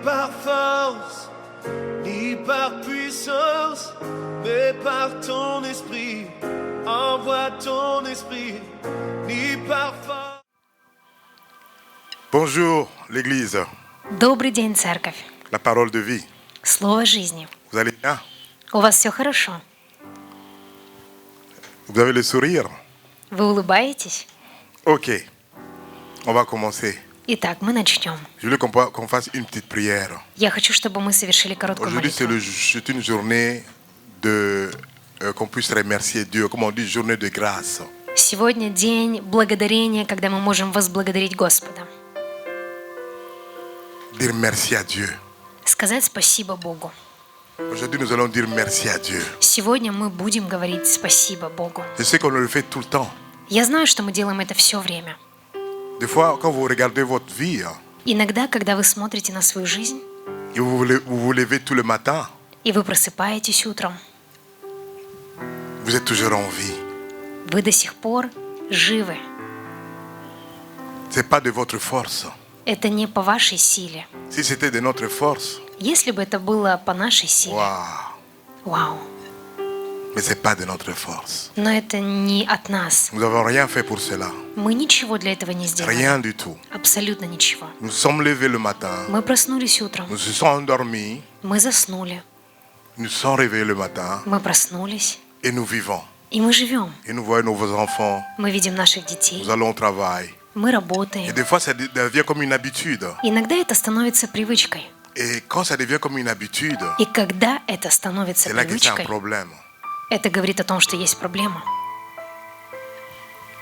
par force, ni par puissance, mais par ton esprit. Envoie ton esprit, ni par force. Bonjour l'Église, Добрый день, церковь. la parole de vie. Слово жизни. Vous allez bien? У вас все хорошо? Vous avez le sourire? Вы улыбаетесь? Ok, on va commencer. Итак, мы начнем. Je voulais qu'on fasse une petite prière. Я хочу, чтобы мы совершили короткую Aujourd'hui, молитву. c'est une journée de qu'on puisse remercier Dieu, comme on dit, journée de grâce. Сегодня день благодарения, когда мы можем возблагодарить Господа. Dire merci à Dieu. Сказать спасибо Богу. Aujourd'hui, nous allons dire merci à Dieu. Сегодня мы будем говорить спасибо Богу. Je sais qu'on le fait tout le temps. Я знаю, что мы делаем это все время. Des fois, quand vous regardez votre vie, Иногда, когда вы смотрите на свою жизнь, et vous levez tout le matin, и вы просыпаетесь утром, vous êtes toujours en vie. вы до сих пор живы. Ce n'est pas de votre force. Это не по вашей силе. Si c'était de notre force, Если бы это было по нашей силе, waouh, вау. mais ce n'est pas de notre force. Но это не от нас. Nous n'avons rien fait pour cela. Мы ничего для этого не сделали. Rien du tout. Абсолютно ничего. Nous sommes levés le matin, Мы проснулись утром. nous nous sommes endormis, Мы заснули. nous sommes réveillés le matin Мы проснулись. et nous vivons. И мы живем. Et nous voyons nos enfants, Мы видим наших детей. nous allons au travail. Мы Et работаем. des fois, ça devient comme une habitude. Иногда это становится привычкой. Et quand ça devient comme une habitude, И когда это становится c'est là que c'est un привычкой, problème. это говорит о том, что есть проблема.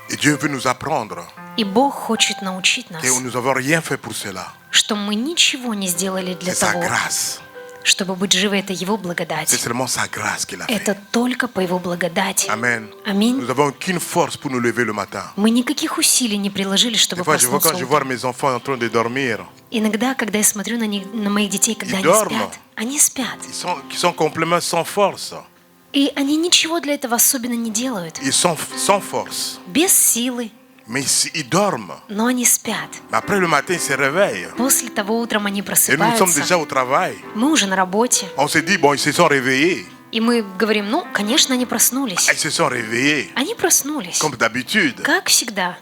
Et Dieu veut nous apprendre И Бог хочет научить нас, que nous n'avons rien fait pour cela. что мы ничего не сделали для C'est sa того, grâce. чтобы быть живы. Это Его C'est благодать. seulement sa grâce qu'il a fait. Это только по Его благодати. Amen. Аминь. Nous n'avons aucune force pour nous lever le matin. Мы никаких усилий не приложили, чтобы Des fois, quand проснуться je vois утром. mes enfants en train de dormir, Иногда, когда я смотрю на них, на моих детей, когда И они dorment. спят, они спят. qui sont complètement sans force. И они ничего для этого особенно не делают. Ils sont sans force. Без силы, Mais ils dorment. но они спят. Mais après le matin, ils se réveillent. После того утром они Et nous sommes просыпаются. déjà au travail. Мы уже на работе. On se dit, bon, ils se sont réveillés. И мы говорим, ну, конечно, они проснулись. Ils se sont réveillés, Они проснулись. comme d'habitude. Как всегда.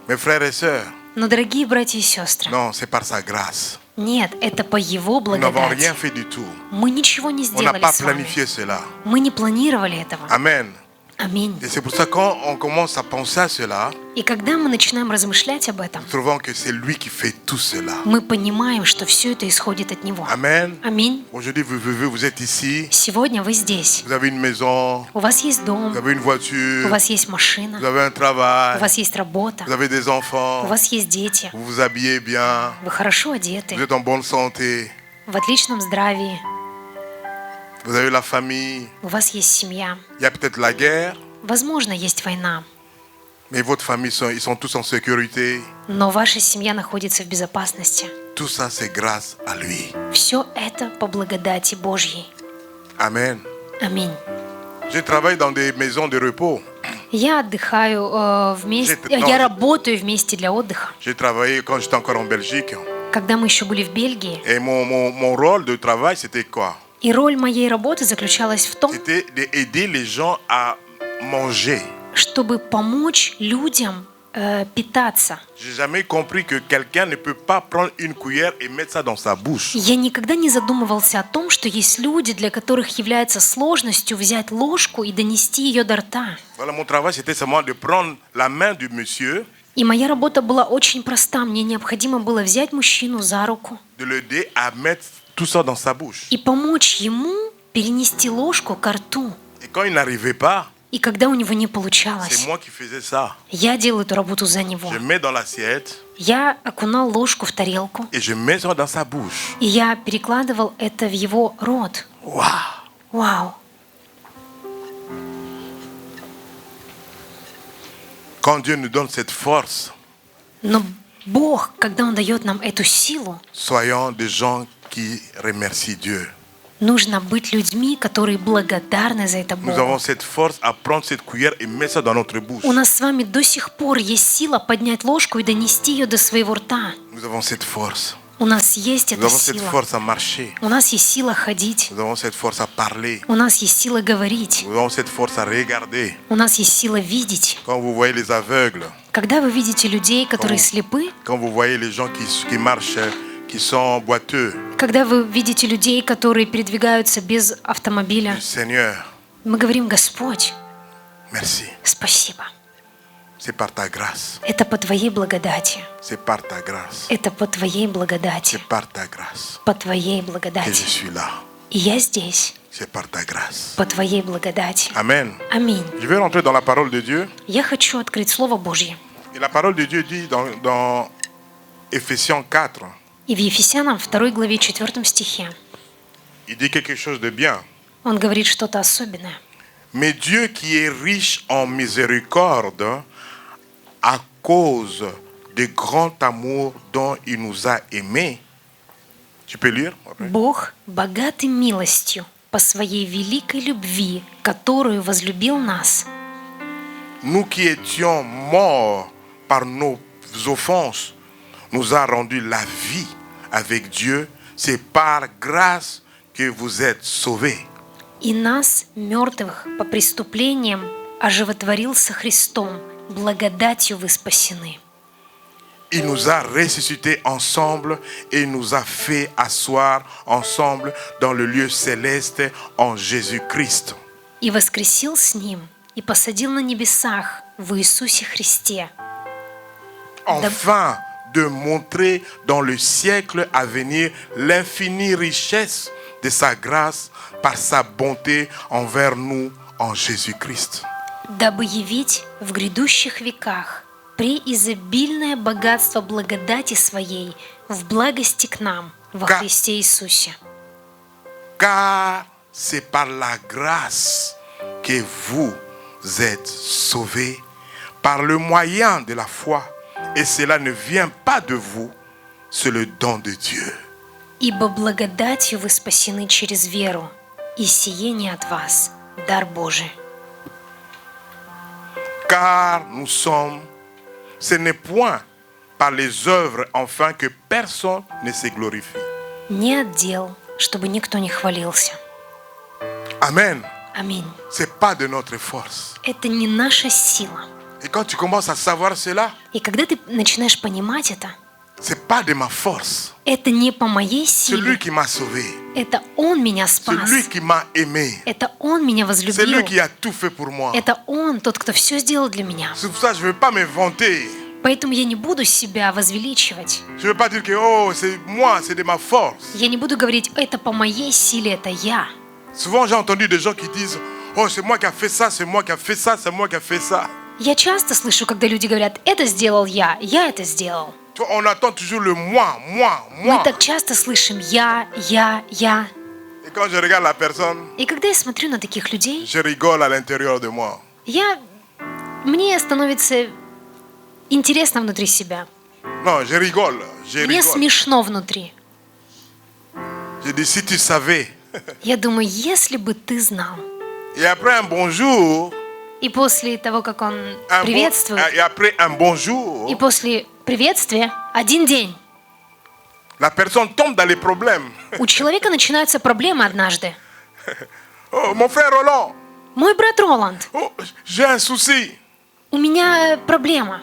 Mes frères et sœurs, Но, дорогие братья и сестры, non, c'est par sa grâce. нет, это по Его Nous n'avons благодати. rien fait du tout. Мы ничего не On n'a сделали pas с вами. planifié cela. Мы не планировали этого. Amen. Аминь. Et c'est pour ça que quand on commence à penser à cela, И когда мы начинаем размышлять об этом, nous trouvons que c'est lui qui fait tout cela. мы понимаем, что все это исходит от Него. Amen. Аминь. Aujourd'hui, vous êtes ici, Сегодня вы здесь. vous avez une maison, У вас есть дом, vous avez une у voiture, вас есть vous машина, avez un у travail, вас есть работа, vous avez des у enfants, вас есть дети, vous vous habillez bien, вы хорошо vous одеты, êtes en bonne santé, в отличном здравии, vous avez la famille. у вас есть семья. Il y a peut-être la guerre, Возможно, есть война, mais votre famille, ils sont tous en sécurité. но ваша семья находится в безопасности. Tout ça, c'est grâce à lui. Все это по благодати Божьей. Amen. Аминь. Je travaille dans des maisons de repos. Я отдыхаю вместе, Но- я работаю вместе для отдыха. J'ai travaillé quand j'étais encore en Belgique. Когда мы еще были в Бельгии, Et mon rôle de travail, c'était quoi? и роль моей работы заключалась в том, C'était d'aider les gens à manger. чтобы помочь людям питаться. J'ai jamais compris que quelqu'un ne peut pas prendre une cuillère et mettre ça dans sa bouche. Я никогда не задумывался о том, что есть люди, для которых является сложностью взять ложку и донести ее до рта. Voilà, mon travail, c'était seulement de prendre la main du monsieur, И моя работа была очень проста. Мне необходимо было взять мужчину за руку de l'aider à mettre tout ça dans sa bouche. и помочь ему перенести ложку ко рту. Et quand il n'arrivait pas, И когда у него не c'est получалось, moi qui faisais ça. я делаю эту работу за него. Je mets dans l'assiette Я окунал ложку в тарелку, et je mets ça dans sa bouche. и я перекладывал это в его рот. Waouh! Вау! Quand Dieu nous donne cette force, Но Бог, когда Он дает нам эту силу, soyons des gens qui remercient Dieu. нужно быть людьми, которые благодарны за это Nous avons Богу. cette force à prendre cette cuillère et mettre ça dans notre bouche. У нас с вами до сих пор есть сила поднять ложку и донести ее до своего рта. Nous avons cette force. У нас есть Nous эта avons cette сила. force à marcher. У нас есть сила ходить. Nous avons cette force à parler. У нас есть сила говорить. Nous avons cette force à regarder. У нас есть сила видеть. Quand vous voyez les aveugles, Когда вы видите людей, которые слепы, quand vous voyez les gens qui marchent, qui sont boiteux, когда вы видите людей, которые передвигаются без автомобиля, Seigneur, мы говорим: Господь, merci. спасибо. C'est par ta grâce. Это по Твоей благодати. C'est par ta grâce. Это по Твоей благодати. C'est par ta grâce По Твоей que je благодати. suis là. И я здесь. C'est par ta grâce. По Твоей благодати. Amen. Аминь. Je vais rentrer dans la parole de Dieu. Я хочу открыть Слово Божье. Et la parole de Dieu dit dans Éphésiens 4, И в Ефесянам 2 главе 4 стихе il dit quelque chose de bien. он говорит что-то особенное. Mais Dieu qui est riche en miséricorde, à cause du grand amour dont il nous a aimés. Tu peux lire après? Бог, богатый милостью, по своей великой любви, которую возлюбил нас, Nous qui étions morts par nos offenses, nous a rendu la vie avec Dieu. C'est par grâce que vous êtes sauvés. и нас, мертвых по преступлениям, оживотворил со Христом, благодатью вы спасены. Il nous a ressuscités ensemble et nous a fait asseoir ensemble dans le lieu céleste en Jésus-Christ. И воскресил с Ним, и посадил на небесах в Иисусе Христе, Afin de montrer dans le siècle à venir l'infinie richesse de sa grâce par sa bonté envers nous en Jésus-Christ. дабы явить в грядущих веках преизобильное богатство благодати Своей в благости к нам во Ка- Христе Иисусе. Car c'est par la grâce que vous êtes sauvés par le moyen de la foi. Et cela ne vient pas de vous, c'est le don de Dieu. Ибо благодатью вы спасены через веру, и сие не от вас, дар Божий. Car nous sommes, ce n'est point par les œuvres afin que personne ne se glorifie. Не от дел, чтобы никто не хвалился. Amen. Аминь. C'est pas de notre force. Это не наша сила. Et quand tu commences à savoir cela, И когда ты начинаешь понимать это, c'est pas de ma force. это не по моей C'est lui силе. qui m'a sauvé. Это Он меня C'est спас. lui qui m'a aimé. Это Он меня C'est lui возлюбил. qui a tout fait pour moi. Это Он, тот, кто все сделал для меня. C'est pour ça que je ne veux pas me vanter. Поэтому я не буду себя возвеличивать. Je ne veux pas dire que oh, c'est moi, c'est de ma force. Я не буду говорить: это по моей силе, это я. Souvent, j'ai entendu des gens qui disent oh, c'est moi qui a fait ça, c'est moi qui a fait ça, c'est moi qui a fait ça. Я часто слышу, когда люди говорят: это сделал я это сделал. Tu vois, on attend toujours le moi. Мы так часто слышим я. Et quand je regarde la personne, И когда я смотрю на таких людей, je rigole à l'intérieur de moi. мне становится интересно внутри себя. Non, je rigole. Мне смешно внутри. Je dis, si tu savais. Я думаю, если бы ты знал. Et après un bonjour, И после того, как он приветствует, et après un bonjour, и после приветствия, один день, la personne tombe dans les problèmes. у человека начинаются проблемы однажды. Oh, mon frère Roland, Мой брат Роланд, oh, j'ai un souci. у меня проблема.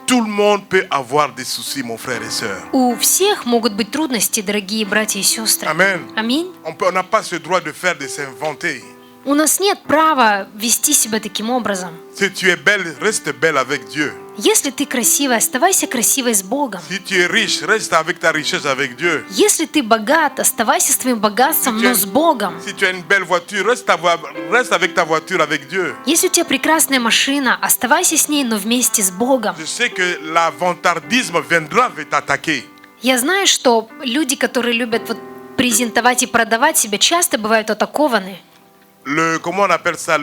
Tout le monde peut avoir des soucis, mon frère et soeur. У всех могут быть трудности, дорогие братья и сестры. Amen. Аминь. On n'a pas ce droit de faire, de s'inventer. У нас нет права вести себя таким образом. Si tu es belle, reste belle avec Dieu. Если ты красивая, оставайся красивой с Богом. Si tu es riche, reste avec ta richesse avec Dieu. Если ты богат, оставайся с твоим богатством, но с Богом. Si tu as une belle voiture, reste avec ta voiture avec Dieu. Если у тебя прекрасная машина, оставайся с ней, но вместе с Богом. Je sais que l'avantardisme viendra t'attaquer. Я знаю, что люди, которые любят презентовать и продавать себя, часто бывают атакованы. Comment on appelle ça,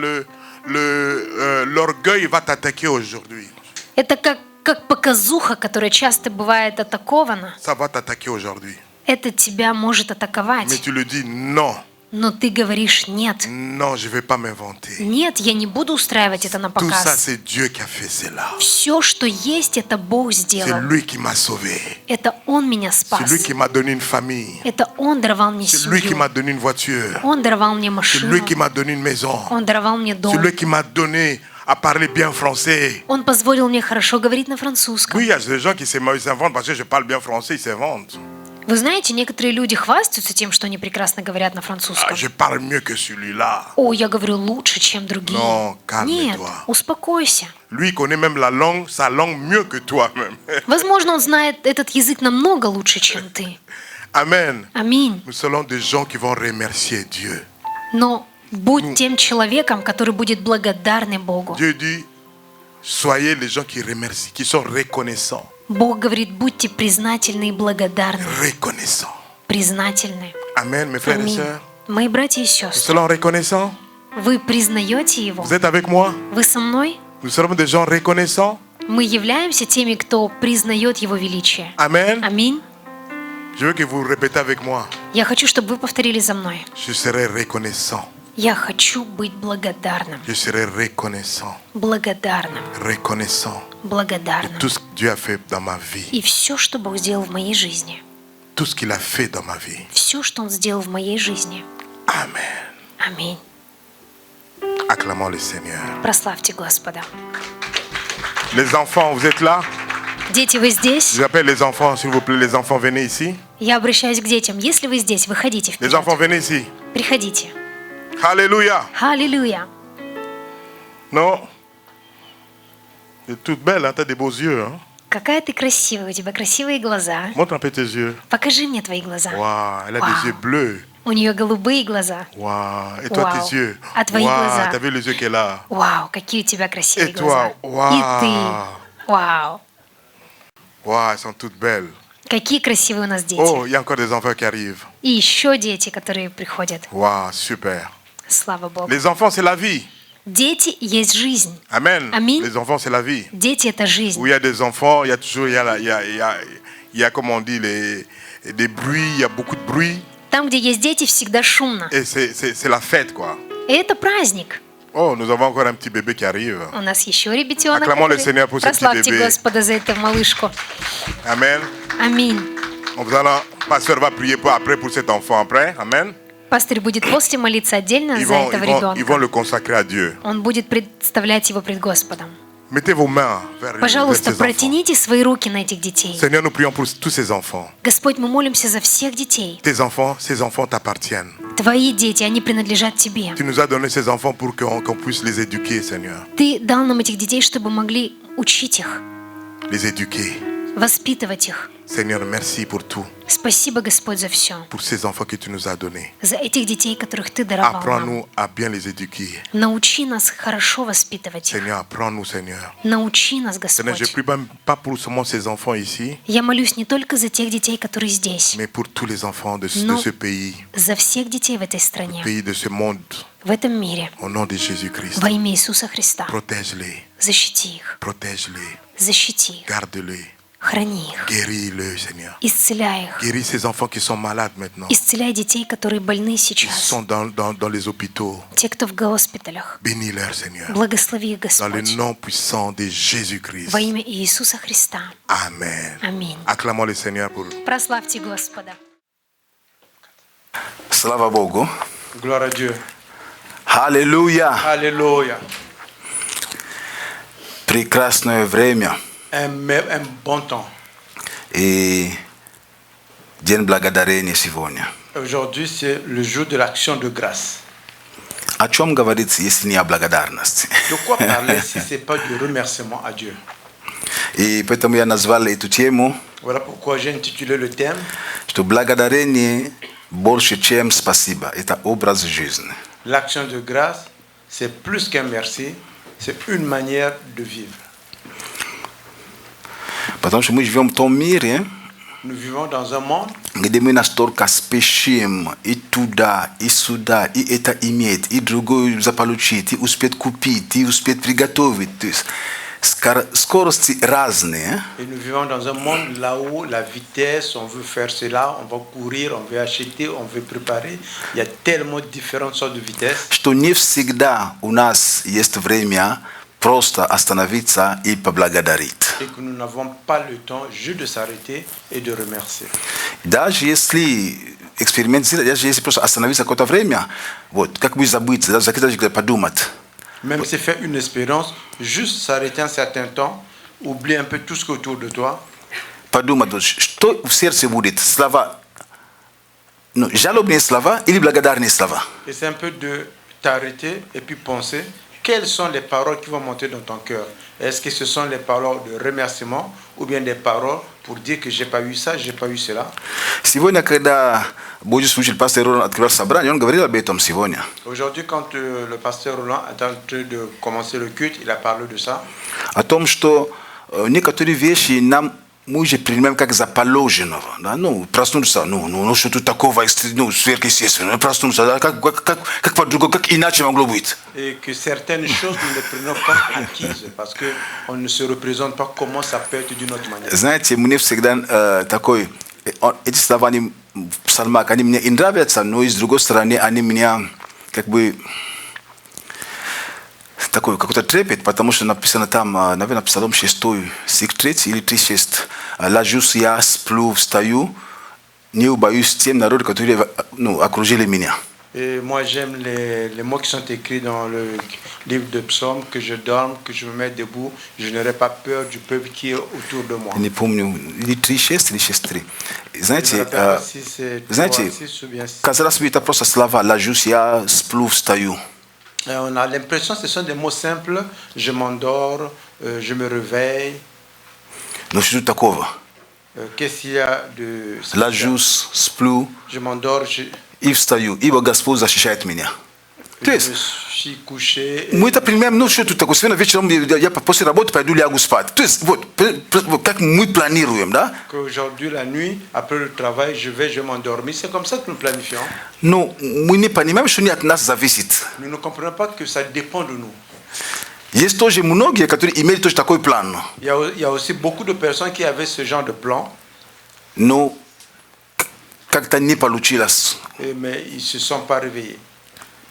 l'orgueil va t'attaquer aujourd'hui. Это как показуха, которая часто бывает атакована. Ça va t'attaquer aujourd'hui. Это тебя может Mais атаковать. tu le dis non. Но ты говоришь нет. Non, je ne vais pas m'inventer. Нет, я не буду устраивать это на Tout ça, показ. c'est Dieu qui a fait cela. Все, что есть, это Бог C'est сделал. lui qui m'a sauvé. Это Он меня C'est спас. lui qui m'a donné une famille. Это Он даровал мне C'est lui qui семью. m'a donné une voiture. Он даровал мне C'est машину. lui qui m'a donné une maison. Он даровал мне C'est дом. lui qui m'a donné à parler bien français. Он позволил мне хорошо говорить на французском. Oui, il y a des gens qui s'inventent parce que je parle bien français, ils s'inventent. Вы знаете, некоторые люди хвастаются тем, что они прекрасно говорят на Ah, французском. je parle mieux que celui-là. О, я говорю лучше, чем другие. Non, calme-toi. Нет, успокойся. Lui, il connaît même la langue, sa langue mieux que toi-même. Возможно, он знает этот язык намного лучше, чем ты. Amen. Аминь. Nous serons des gens qui vont remercier Dieu. Но будь тем человеком, который будет благодарный Богу. Dieu dit, soyez les gens qui remercient, qui sont reconnaissants. Бог говорит, будьте признательны и благодарны. Reconnaissants. Признательны. Amen, mes frères et Аминь. sœurs. Мои братья и Nous сестры, serons reconnaissants. вы признаете Его? Vous êtes avec moi? Вы со мной? Nous serons des gens reconnaissants. Мы являемся теми, кто признает Его величие. Amen. Аминь. Je veux que vous répétez avec moi. Я хочу, чтобы вы повторили за мной. Je serai reconnaissant. Я хочу быть благодарным. Je serai reconnaissant. Благодарным. Reconnaissant. Благодарным. Tout ce que Dieu a fait dans ma vie. И все, что Бог сделал в моей жизни. Tout ce qu'il a fait dans ma vie. Все, что Он сделал в моей жизни. Amen. Аминь. Acclamons le Seigneur. Прославьте Господа. Les enfants, vous êtes là? Дети, вы здесь? J'appelle les enfants, s'il vous plaît. Les enfants, venez ici. Я обращаюсь к детям. Если вы здесь, выходите Les вперед. enfants, venez ici. Приходите. Alléluia. Аллилуйя. Non? Tu es toute belle, hein? Tu as des beaux yeux. Hein? Какая ты красивая, у тебя красивые глаза. Montre un peu tes yeux. Покажи мне твои глаза. Waouh, elle a Wow. des yeux bleus. У нее голубые глаза. Waouh. Et toi, Wow. tes yeux? А твои Waouh, глаза? t'as vu les yeux qu'elle a? Вау, какие у тебя красивые Et глаза. toi? Вау. И ты. Вау. Waouh, elles sont toutes belles. Какие красивые у нас дети. Oh, il y a encore des enfants qui arrivent. И еще дети, которые приходят. Waouh, super. Слава Богу. Les enfants, c'est la vie. Дети есть жизнь. Amen. Amen. Les enfants, c'est la vie. Дети — это жизнь. Où il y a des enfants, il y a toujours, il y a comme on dit, des bruits, il y a beaucoup de bruit. Там, где есть дети, всегда шумно. Et c'est la fête, quoi. И это праздник. Oh, nous avons encore un petit bébé qui arrive. У нас еще ребятенок. Acclamons le который- Seigneur pour ce petit Прославьте bébé. Господа за эту малышку. Amen. Аминь. Pasteur va prier après pour cet enfant après. Amen. Пастырь будет после молиться отдельно Ils за vont, этого ils vont ребенка. le consacrer à Dieu. Он будет представлять его пред Господом. Mettez vos mains vers Пожалуйста, ces enfants. протяните свои руки на этих детей. Seigneur, nous prions pour tous ces enfants. Господь, мы молимся за всех детей. Tes enfants, ces enfants t'appartiennent. Твои дети, они принадлежат Тебе. Tu nous as donné ces enfants pour qu'on puisse les éduquer, Seigneur. Ты дал нам этих детей, чтобы могли учить их, Les éduquer. воспитывать их. Seigneur, merci pour tout. Спасибо, Господь, за все. Pour ces enfants que tu nous as donnés. За этих детей, которых Ты даровал нам. Apprends-nous à bien les éduquer. Научи нас хорошо воспитывать их. Seigneur, apprends-nous, Seigneur. Научи нас, Seigneur, je Господь. prie même pas pour seulement ces enfants ici, Я молюсь не только за тех детей, которые здесь, mais pour tous les enfants de Non. ce pays, за всех детей в этой стране, pays de ce monde. в этом мире. Au nom de Jésus-Christ. Во имя Иисуса Христа. Protège-les. Защити их. Protège-les. Защити их. Garde-les. Храни их. Guéris-les, Seigneur. Исцеляй их. Guéris ces enfants qui sont malades maintenant. Исцеляй детей, которые больны Ils сейчас. sont dans les hôpitaux. Те, кто в госпиталях. Bénis-les, Seigneur. Благослови их, Dans le Господь. nom puissant de Jésus-Christ. Во имя Иисуса Христа. Amen. Аминь. Acclamons le Seigneur pour. Прославьте Господа. Слава Богу. Gloire à Dieu. Аллилуйя. Alléluia. Прекрасное время. Un bon temps. И День благодарения сегодня. Aujourd'hui, c'est le jour de l'action de grâce. О чем говорится, если не о благодарности? De quoi parler si ce n'est pas du remerciement à Dieu? И поэтому я назвал эту тему, Voilà pourquoi j'ai intitulé le thème что благодарение больше, чем спасибо. Это образ жизни. l'action de grâce, c'est plus qu'un merci, c'est une manière de vivre. Потому что мы живем в том мире, Nous vivons dans un monde где мы настолько спешим и туда, и сюда, и это иметь, и другое заполучить, и успеть купить, и успеть приготовить. То есть Скорости разные. Et nous vivons dans un monde là où la vitesse, on veut faire cela, on va courir, on veut acheter, on veut préparer. Il y a tellement différentes sortes de vitesses. Что не всегда у нас есть время просто остановиться и поблагодарить. Et que nous n'avons pas le temps juste de s'arrêter et de remercier. Даже если эксперимент сделать, даже если просто остановиться какое-то время, вот, как бы забыться, даже подумать. Même si faire une expérience, juste s'arrêter un certain temps, oublier un peu tout ce qui est autour de toi. Подумать, что в сердце будет, слова, ну, жалобные слова или благодарные слова. Et c'est un peu de t'arrêter et puis penser quelles sont les paroles qui vont monter dans ton cœur. Est-ce que ce sont les paroles de remerciement ou bien des paroles pour dire que j'ai pas eu ça, j'ai pas eu cela? Сегодня, когда Божий служитель пастор Роланд открывал собрание, он говорил об этом сегодня. Aujourd'hui, quand le pasteur Roland est en train de commencer le culte, il a parlé de ça. О том, что некоторые вещи мы уже принимаем как за положенного. Да? Ну, проснуться, ну, что тут такого, ну, сверхъестественного, проснуться, да? как по-другому, как иначе могло быть. Et que certaines choses, nous les prenons comme acquises, parce qu'on ne se représente pas comment ça peut être d'une autre manière. Знаете, мне всегда такой, эти слова, они в псалмах, они мне и нравятся, но и с другой стороны, они меня как бы такой какой-то трепет, потому что написано там, наверное, Псалом 6, стих 3 или 3:6. «Ложусь я, сплю, встаю, не убоюсь тем народов, которые окружили меня». Et moi, j'aime les mots qui sont écrits dans le livre de Psaumes, que je dorme, que je me mets debout, je n'aurai pas peur du peuple qui est autour de moi. Не помню, или 3:6, или 6:3. Знаете, казалось бы, это просто слова «ложусь я, сплю, встаю». On a l'impression que ce sont des mots simples. Je m'endors, je me réveille. Но что такого? Qu'est-ce qu'il y a de... Ложусь, сплю Je m'endors, и встаю, ибо Господь защищает меня. То есть, je suis couché. мы это принимаем, ну что тут такое, сегодня вечером я после работы пойду лягу спать. То есть, вот, как мы планируем, да? Qu'aujourd'hui, la nuit, après le travail, je vais m'endormir. C'est comme ça que nous planifions. Но мы не понимаем, что не от нас зависит. Nous ne comprenons pas que ça dépend de nous. Есть тоже многие, которые имели тоже такой план. Il y a aussi beaucoup de personnes qui avaient ce genre de plan. Но как-то не получилось. Mais ils ne se sont pas réveillés.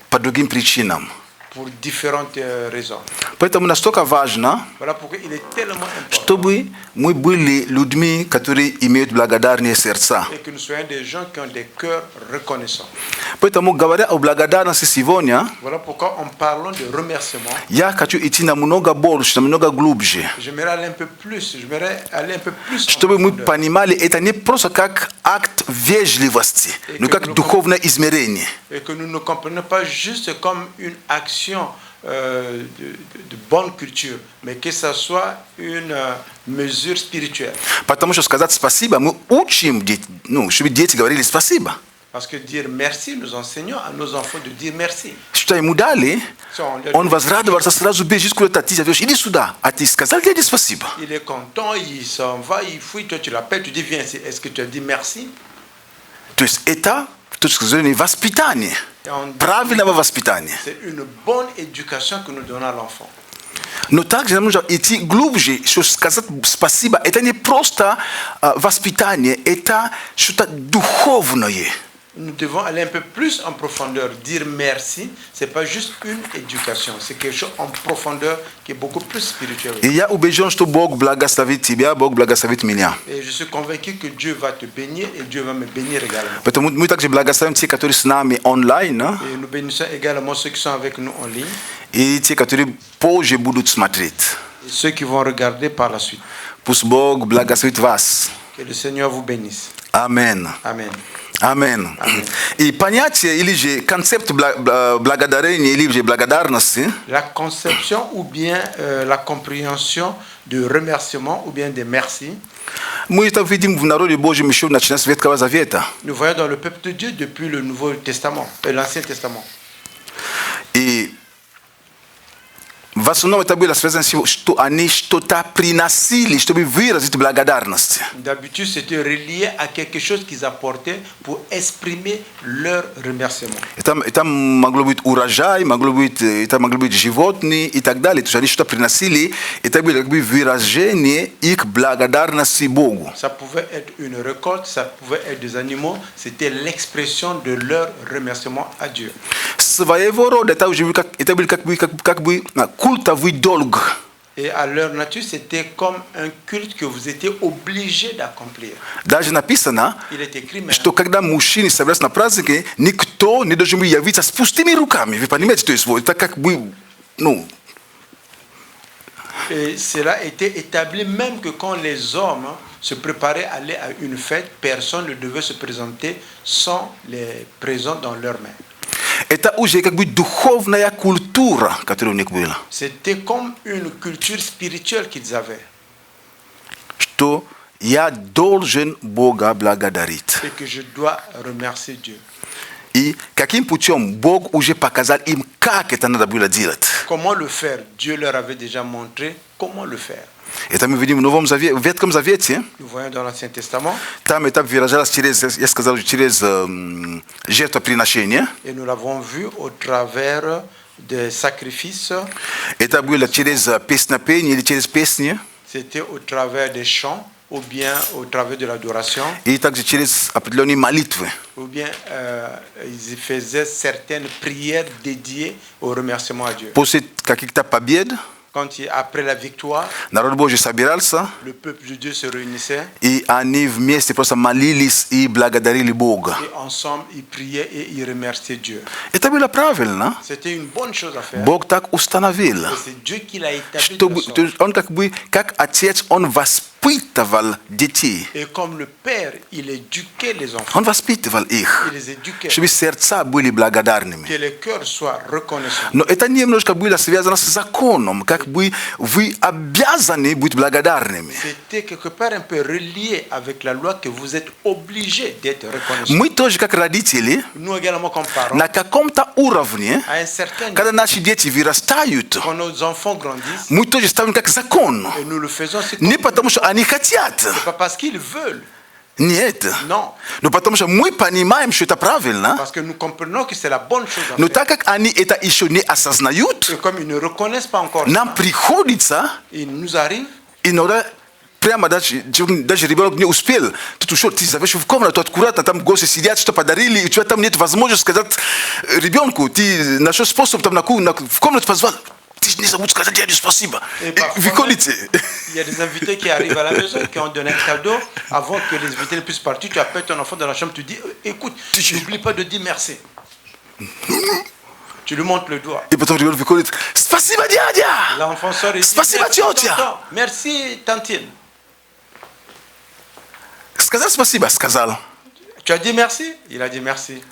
По другим причинам. Pour différentes raisons. Поэтому настолько важно, Voilà pourquoi il est tellement important. чтобы мы были людьми, которые имеют благодарные сердца. Et que nous soyons des gens qui ont des cœurs reconnaissants. Поэтому, говоря о благодарности сегодня, Voilà pourquoi en parlant de remerciement, я хочу идти намного больше, намного глубже. j'aimerais aller un peu plus, en Чтобы мы profondeur. понимали, это не просто как акт вежливости, но как духовное измерение. Et que nous ne comprenions pas juste comme une action de bonne culture, mais que ça soit une mesure spirituelle. Потому что сказать спасибо, мы учим, чтобы дети говорили спасибо. Parce que dire merci, nous enseignons à nos enfants de dire merci. Что ему дали, он возрадовался, сразу бежит куда-то, ты зовешь, иди сюда, а ты сказал дяде спасибо. Il est content, il s'en va, il fouille, toi tu l'appelles, tu dis viens ici. Est-ce que tu as dit merci? То есть это, с точки зрения воспитания, правильного воспитания. C'est une bonne éducation que nous donnons à l'enfant. Но также нам нужно идти глубже, что сказать спасибо, это не просто воспитание, это что-то духовное. Nous devons aller un peu plus en profondeur. Dire merci, c'est pas juste une éducation, c'est quelque chose en profondeur qui est beaucoup plus spirituel. И я убежден, что Бог благословит тебя, Бог благословит меня. Et je suis convaincu que Dieu va te bénir et Dieu va me bénir également. Поэтому мы также благословим те, которые с нами онлайн, Et nous bénissons également ceux qui sont avec nous en ligne и те, которые позже будут смотреть. et ceux qui vont regarder par la suite. Пусть Бог благословит вас. Que le Seigneur vous bénisse. Амен. Amen. Амен. И понятие или же концепт благодарения или же благодарности, La conception ou bien la compréhension de remerciement ou bien de merci, мы это видим в народе Божьем еще начиная с Ветхого Завета. nous voyons dans le peuple de Dieu depuis le Nouveau Testament, l'Ancien Testament. И Vasono etabu la sfeza nsi sto ani sto ta prinasili sto bivira zit blagadarnosti. D'habitude, c'était relié à quelque chose qu'ils apportaient pour exprimer leur remerciement. Itam maglobit urajai, maglobit животни и так далее. То есть они что приносили, это были как бы выражение их благодарности Богу. Ça pouvait être une récolte, ça pouvait être des animaux, c'était l'expression de leur remerciement à Dieu. Своего рода это были как бы культовый долг. Et à leur nature, c'était comme un culte que vous étiez obligé d'accomplir. Даже написано, Il est écrit même. что когда мужчины собираются на празднике, никто не должен явиться с пустыми руками. Вы понимаете, то есть это как бы, Et cela était établi même que quand les hommes se préparaient à aller à une fête, personne ne devait se présenter sans les présents dans leurs mains. Это уже как бы духовная культура, которая у них была. C'était comme une culture spirituelle qu'ils avaient. Что я должен Бога благодарить. Et que je dois remercier Dieu. И каким путем Бог уже показал им, как это надо было делать. Comment le faire? Dieu leur avait déjà montré comment le faire. Это мы видим в Ветхом Завете. Nous voyons dans l'Ancien Testament. Там это выражалось через, я сказал, через жертвоприношение. Et nous l'avons vu au travers des sacrifices. Это было через песнопение или через песни. C'était au travers des chants ou bien au travers de l'adoration. И также через определенные молитвы. Ou bien ils faisaient certaines prières dédiées au remerciement à Dieu. После каких-то побед Après la victoire, народ Божий собирался, le peuple de Dieu se réunissait. и они вместе просто молились и благодарили Бога. Et ensemble, ils priaient et ils remerciaient Dieu. Это было правильно. C'était une bonne chose à faire. Бог так установил. Et c'est Dieu qui l'a établi. Чтобы, он как отец, он воспитывал детей. Et comme le père, il éduquait les enfants. Он воспитывал их, Il les éduquait. чтобы сердца были благодарными. Que les cœurs soient reconnaissants. Но это немножко было связано с законом, как бы вы обязаны быть благодарными. C'était quelque part un peu relié avec la loi que vous êtes obligés d'être reconnaissants. Мы тоже, как родители, Nous également comme parents, на каком-то уровне, à un certain когда niveau, наши дети вырастают, quand nos enfants grandissent, мы тоже ставим как закон. et nous le faisons, c'est Не потому, что они хотят. pas parce qu'ils veulent. Нет. Non, Но потому что мы понимаем, что это правильно. parce que nous comprenons que c'est la bonne chose à Но faire. так как они это еще не осознают, Et comme ils ne reconnaissent pas encore нам ça, приходится il nous arrive иногда прямо даже ребенок не успел. Тут ушел, ты зовешь в комнату аккуратно, там гости сидят, что подарили, и у тебя там нет возможности сказать ребенку, ты нашел способ там в комнату позвал. Ты не забудь сказать дяде спасибо. Вы ходите. il y a des invités qui arrivent à la maison, qui ont donné un cadeau. Avant que les invités ne puissent partir, tu appelles ton enfant dans la chambre, tu dis écoute, n'oublie pas de dire merci. Tu lui montres le doigt. И потом ребенок выходит, спасибо, дядя! L'enfant sort et dit Спасибо, merci, тетя! tonton. Merci, tantine. Сказал спасибо, сказал. Tu as dit merci? Il a dit merci.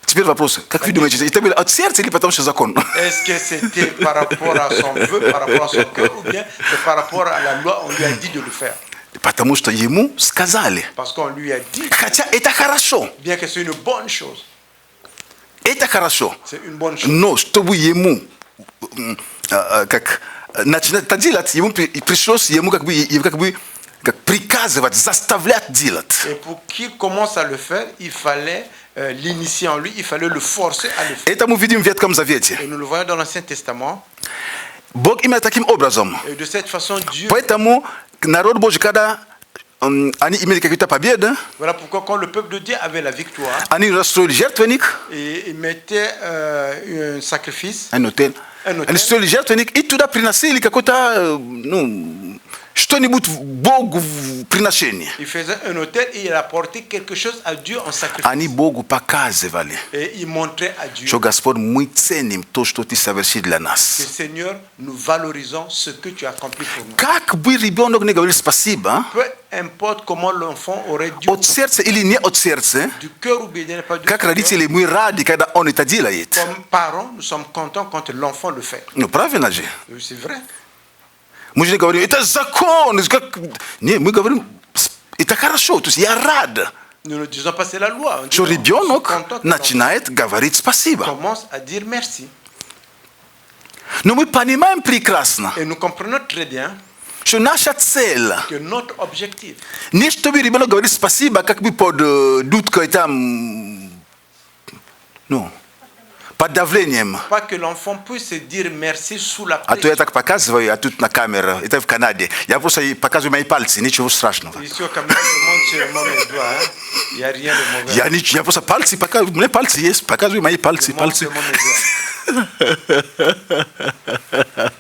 Теперь вопрос, как вы думаете, это было от сердца или потому что закон? Est-ce que c'était par rapport à son vœu, par rapport à son cœur, ou bien c'est par rapport à la loi, on lui a dit de le faire? Потому что ему сказали. Parce qu'on lui a dit, Хотя это хорошо. bien que c'est une bonne chose. Это хорошо. C'est une bonne chose. Но чтобы ему как начинать это делать, ему пришлось ему как бы приказывать, заставлять делать. Et pour qu'il commence à le faire, il fallait l'initier en lui, il fallait le forcer à le faire. Это мы видим в Ветхом Завете. Et nous le voyons dans l'Ancien Testament. Бог именно таким образом. Et de cette façon, Dieu... Поэтому народ Божий, когда они имели какие-то победы, Voilà pourquoi quand le peuple de Dieu avait la victoire, они расстроили жертвенник, et ils mettaient un sacrifice, un hôtel, они строили жертвенник, и туда приносили какое-то, что-нибудь Богу в приношение. il faisait un autel et il apportait quelque chose à Dieu en sacrifice. Они Богу показывали, Et il montrait à Dieu что Господь, мы ценим то, что Ты совершил для que нас. Seigneur, nous valorisons ce que tu as accompli pour nous. Как бы ребенок не говорил спасибо, Peu importe comment l'enfant aurait dû, от сердца или не от сердца, du cœur ou bien pas du как cœur, родители, мы рады, когда он это делает. comme parents, nous sommes contents quand l'enfant le fait. Ну, правильно же? C'est vrai. Мы же не говорим, это закон. Не, мы говорим, это хорошо, то есть я рад, Nous ne disons pas c'est la loi. On dit, что non, je suis ребенок content que начинает говорить l'enfant спасибо. commence à dire merci. Но мы понимаем прекрасно, Et nous comprenons très bien что наша цель que notre objectif, не чтобы ребенок говорит спасибо, как бы под дудкой там, ну, под давлением. pas que l'enfant puisse dire merci sous la А то я pression. так показываю, а тут на камеру, это в Канаде. Я просто показываю мои пальцы, ничего страшного. Ici au Cameroun, tout le monde se montre les doigts. Hein? Il n'y a rien de mauvais. Я просто пальцы показываю, у меня пальцы есть, показываю мои пальцы, Tout le monde пальцы. se montre les doigts.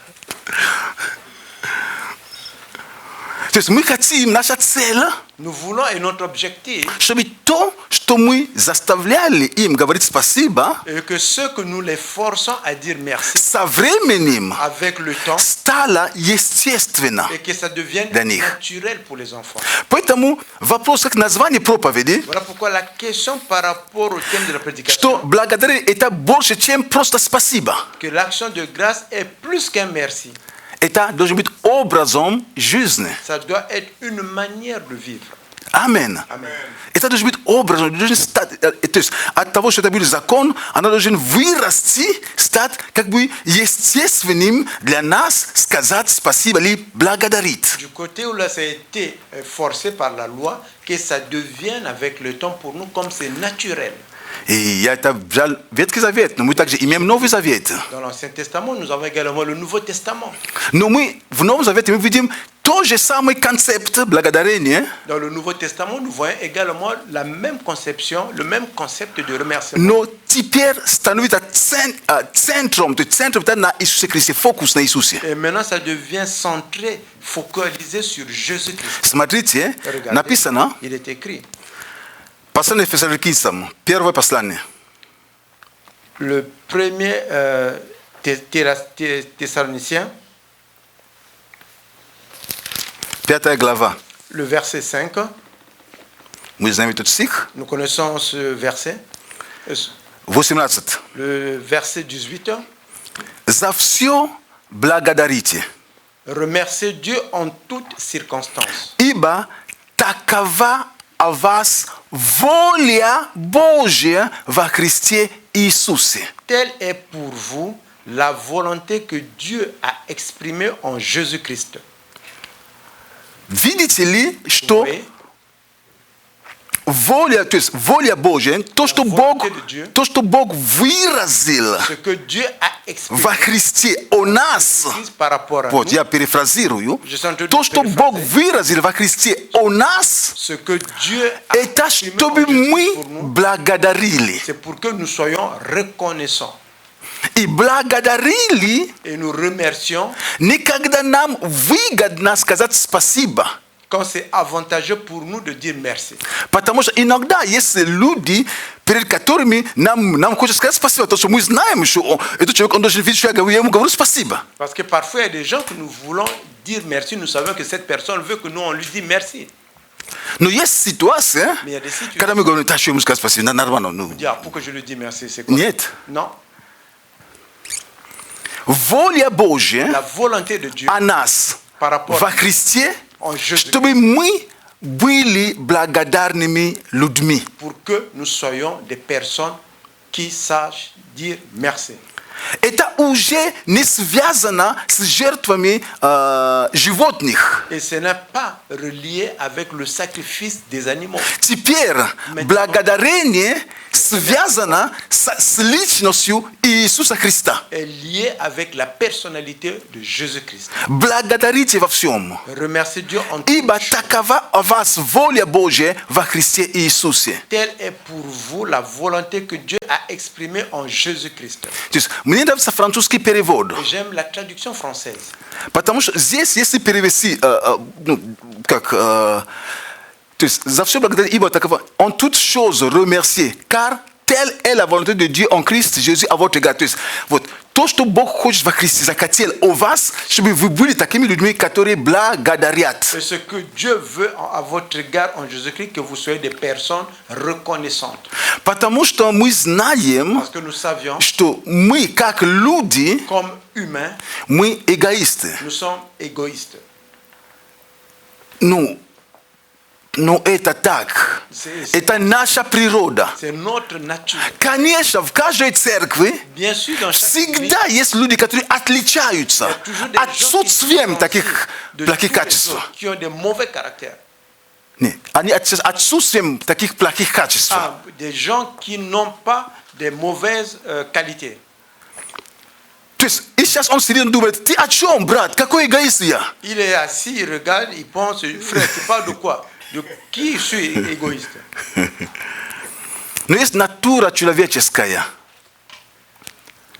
То есть мы хотим, наша цель, Nous voulons et notre objectif чтобы то, что мы заставляли им говорить спасибо, est que ce que nous les forçons à dire merci со временем avec le temps стало естественно et que ça devienne для них. naturel pour les enfants. Поэтому вопрос как название проповеди, Voilà pourquoi la question par rapport au thème de la что prédication, благодарение это больше, чем просто спасибо. que l'action de grâce est plus qu'un merci. Это должен быть образом жизни. Ça doit être une manière de vivre. Аминь. Amen. Это должен быть образом, должен стать, то есть от того, что это был закон, она должен вырасти, стать как бы естественным для нас сказать спасибо или благодарить. Du côté où là ça a été forcé par la loi, que ça devienne avec le temps pour nous comme c'est naturel. И я это взял Ветхий Завет, но мы также имеем Новый Завет. Dans l'Ancien Testament, nous avons également le Nouveau Testament. Но мы в Новом Завете мы видим тот же самый концепт благодарения, Dans le Nouveau Testament, nous voyons également la même conception, le même concept de remerciement. но теперь становится центром, то есть центром это на Иисусе Христе, фокус на Иисусе. Et maintenant, ça devient centré, focalisé sur Jésus-Christ. Смотрите, Regardez, написано, il est écrit. послание Фессалоникийцам, первое послание. Le premier Thessaloniciens, 5 глава. le verset 5, Мы знаем этот стих. nous connaissons ce verset. 18. Le verset 18, За все благодарите, remerciez Dieu en toutes circonstances. ибо такова о вас воля Божья во Христе Иисусе. Telle est pour vous la volonté que Dieu a exprimée en Jésus-Christ. Видите ли, что Oui. воля, то есть воля Божья, то, что Бог выразил Ce que Dieu a exprimé во Христе о нас, par rapport à вот nous, я перефразирую, Je suis en train de то, что Бог перефразировать. выразил во Христе о нас, ce que Dieu a это exprimé en чтобы Jésus мы pour nous, благодарили. c'est pour que nous soyons reconnaissants. И благодарили Et nous remercions не когда нам выгодно сказать спасибо. quand c'est avantageux pour nous de dire merci. Потому что иногда, если люди, перед которыми нам хочется сказать спасибо, то что мы знаем, что этот человек, он должен видеть, что я ему говорю спасибо. Parce que parfois, il y a des gens que nous voulons dire merci, nous savons que cette personne veut que nous, on lui dise merci. Но есть ситуация, Mais il y a des situations когда мы говорим, да, что ему сказать спасибо, нормально. Ну, où on dit, ah, pourquoi je lui dis merci, c'est quoi? нет. Non. Воля Божья La volonté de Dieu о нас par rapport во Христе, en Jésus, чтобы мы были благодарными людьми. pour que nous soyons des personnes qui sachent dire merci. Это уже не связано с жертвами животных. Et ce n'est pas relié avec le sacrifice des animaux. Теперь благодарение связано с личностью Иисуса Христа. Est lié avec la personnalité de Jésus-Christ. Благодарите во всем. Remerciez Dieu en Ибо tout. такова о вас воля Божья во Христе Иисусе. Telle est pour vous la volonté que Dieu a exprimée en Jésus-Christ. То есть мне нравится французский перевод. Et j'aime la traduction française. Потому что здесь, если перевести, то есть за все благодарить, ибо такова, en toute chose remercier, car telle est la volonté de Dieu en Christ Jésus à votre égard. То есть вот то, что Бог хочет во Христе, захотел о вас, чтобы вы были такими людьми, которые благодарят. Et ce que Dieu veut à votre égard en Jésus-Christ, que vous soyez des personnes reconnaissantes. Потому что мы знаем, Parce que nous savions, что мы, как люди, comme humains, мы эгоисты. nous sommes égoïstes. Ну, no eta tak. Eta nasza przyroda. C'est notre nature. Конечно, в каждой церкви Bien sûr, dans chaque église, всегда есть люди, которые отличаются il y a toujours des gens qui отсутствием sont таких de плохих tous les качеств. autres, qui ont des mauvais caractères. Не, они отсутствием таких плохих качеств. Des gens qui n'ont pas des mauvaises qualités. То есть, и сейчас он сидит и думает, ты о чем, брат? Какой эгоист я? Il est assis, il regarde, il pense, frère, tu parles de quoi? De qui je suis égoïste? Но есть натура человеческая.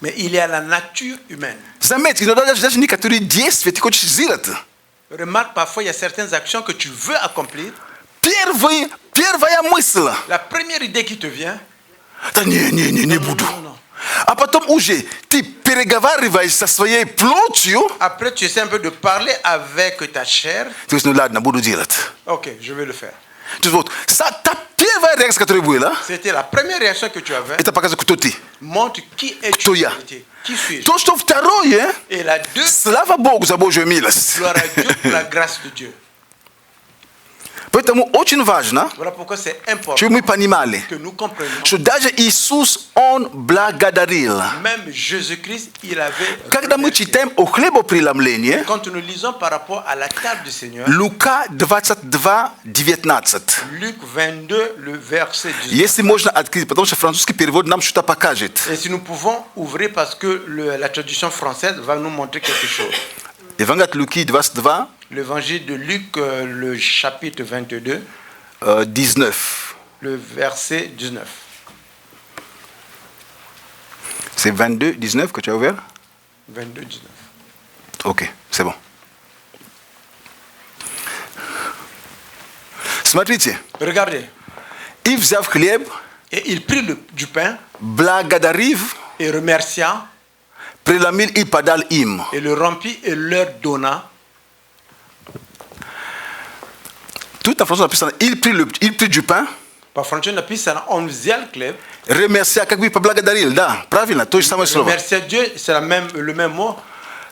Mais il y a la nature humaine. Заметьте, иногда даже некоторые действия ты хочешь сделать. Remarque, parfois, il y a certaines actions que tu veux accomplir. Первая мысль. La première idée qui te vient, Да не буду. non. А потом уже ты переговариваешь со своей плотью. Après, tu essaies un peu de parler avec ta chair. Ты говоришь, ну ладно, буду делать. Ok, je vais le faire. То есть вот, та первая реакция, которая была, C'était la première réaction que tu avais. это показывает, кто ты. Montre qui es-tu Кто en я? réalité. Qui suis-je? То, что второе, Et la deux, слава Богу за Божью милость. gloire à Dieu pour la grâce de Dieu. Поэтому очень важно, Voilà pourquoi c'est important чтобы мы понимали, que nous comprenions. что даже Иисус, Он благодарил. Même Jésus-Christ, il avait. Когда мы remercié. читаем о хлебопреломлении, Quand nous lisons par rapport à la table du Seigneur, Лука 22, 19. Luc 22, le verset 19. Если можно открыть, потому что французский перевод нам что-то покажет. Et si nous pouvons ouvrir parce que la traduction française va nous montrer quelque chose. Евангелие от Луки 22, L'évangile de Luc, le chapitre 22, 19. le verset 19. C'est 22, 19 que tu as ouvert? 22, 19. Ok, c'est bon. Смотрите, Regardez. и взяв хлеб, Et il prit du pain благодарив, et remercia преломил и подал им. et le rompit et leur donna. Tout en français написано, il prit du pain, По французски написано, он взял хлеб, remercia, как бы поблагодарил, да, правильно, то же самое слово. remercia Dieu, c'est le même mot.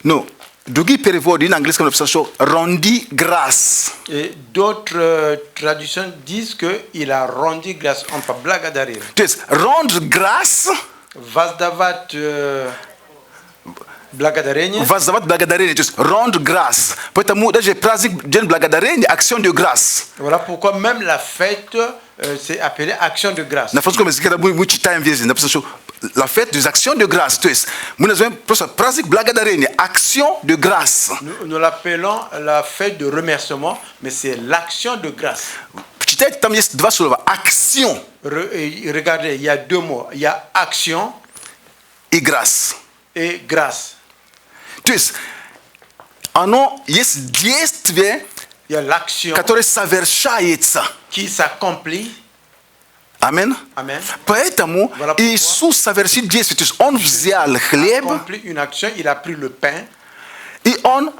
Ну, другие переводы на английском написано, что rendu grâce. Et d'autres traductions disent qu'il a rendu grâce. On peut благодарил. То есть, rendre grâce, Воздавать благодарение. воздавать благодарение, то есть, rendre grâce. Поэтому даже праздник День благодарения, action de grâce. Voilà pourquoi même la fête, c'est appelé action de grâce. На французском языке мы читаем везде, написано, что la fête des actions de grâce. То есть, мы называем просто праздник благодарения, action de grâce. Nous l'appelons la fête de remerciement, mais c'est l'action de grâce. Читайте, там есть два слова, action Regardez, il y a deux mots. Il y a action и grâce. et grâce. То есть, оно есть действие, Il y a l'action которое совершается. qui s'accomplit. Амин. Amen. Поэтому Voilà pourquoi. Иисус совершит действие. То есть, он взял хлеб, Accomplit une action, il a pris le pain. и он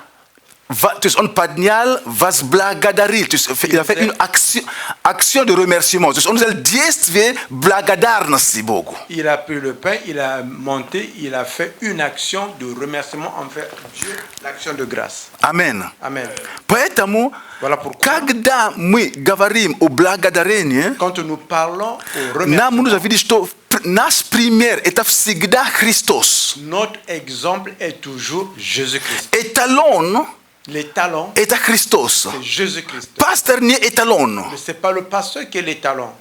поднял, возблагодарил. То есть, il a fait une action de remerciement. То есть, он взял действие благодарности Богу. Il a pris le pain, il a monté, il a fait une action de remerciement envers Dieu, l'action de grâce. Амен. Amen. Поэтому, Voilà pourquoi, когда мы говорим о благодарении, quand nous parlons au нам нужно remerciement, видеть, что наш пример – это всегда Христос. notre exemple est toujours Jésus-Christ. Эталон Les talents, – это Христос. c'est Jésus-Christ. Пастор не эталон. Mais ce n'est pas le pasteur qui est les talents.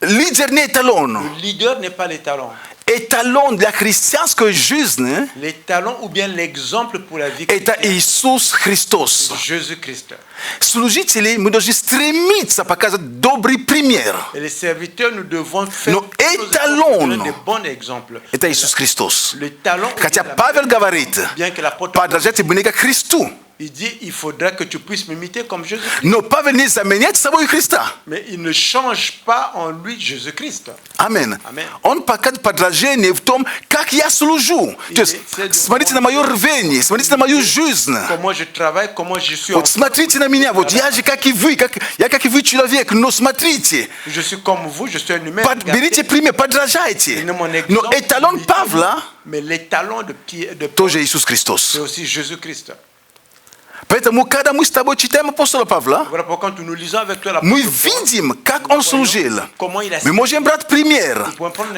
Лидер не эталон. Le leader n'est pas les talents. Эталон для христианской жизни Les talents ou bien l'exemple pour la vie это chrétienne, Иисус Христос. Jésus-Christ. Служители, мы должны стремиться показать добрый пример. Et les serviteurs, nous devons faire Но des choses étalon, pour donner des bons exemples. Это Иисус Христос. Le talent, ou Хотя bien la- Павел говорит, bien que l'apôtre подражайте мне как Христу. il dit il faudra que tu puisses m'imiter comme Jésus-Christ. Но Павел не заменяет собой Христа. Mais il ne change pas en lui Jésus-Christ. Амин. Аминь. Он показывает подражение в том, как я служу. То есть, смотрите на мое рвение, смотрите на мою жизнь. Comment je travaille, comment je suis. Вот смотрите на меня, вот я же как и вы, я как и вы человек, но смотрите, Je suis comme vous, je suis un humain. берите пример, подражайте. Prenez mon exemple, Но эталон imitez-moi. Павла Mais les talents de Paul, тоже Иисус c'est Христос. aussi Jésus-Christ. Поэтому, когда мы с тобой читаем апостола Павла, Voilà pourquoi quand nous lisons avec toi мы l'apôtre Paul, видим, как он служил. comment il a Мы можем брать пример,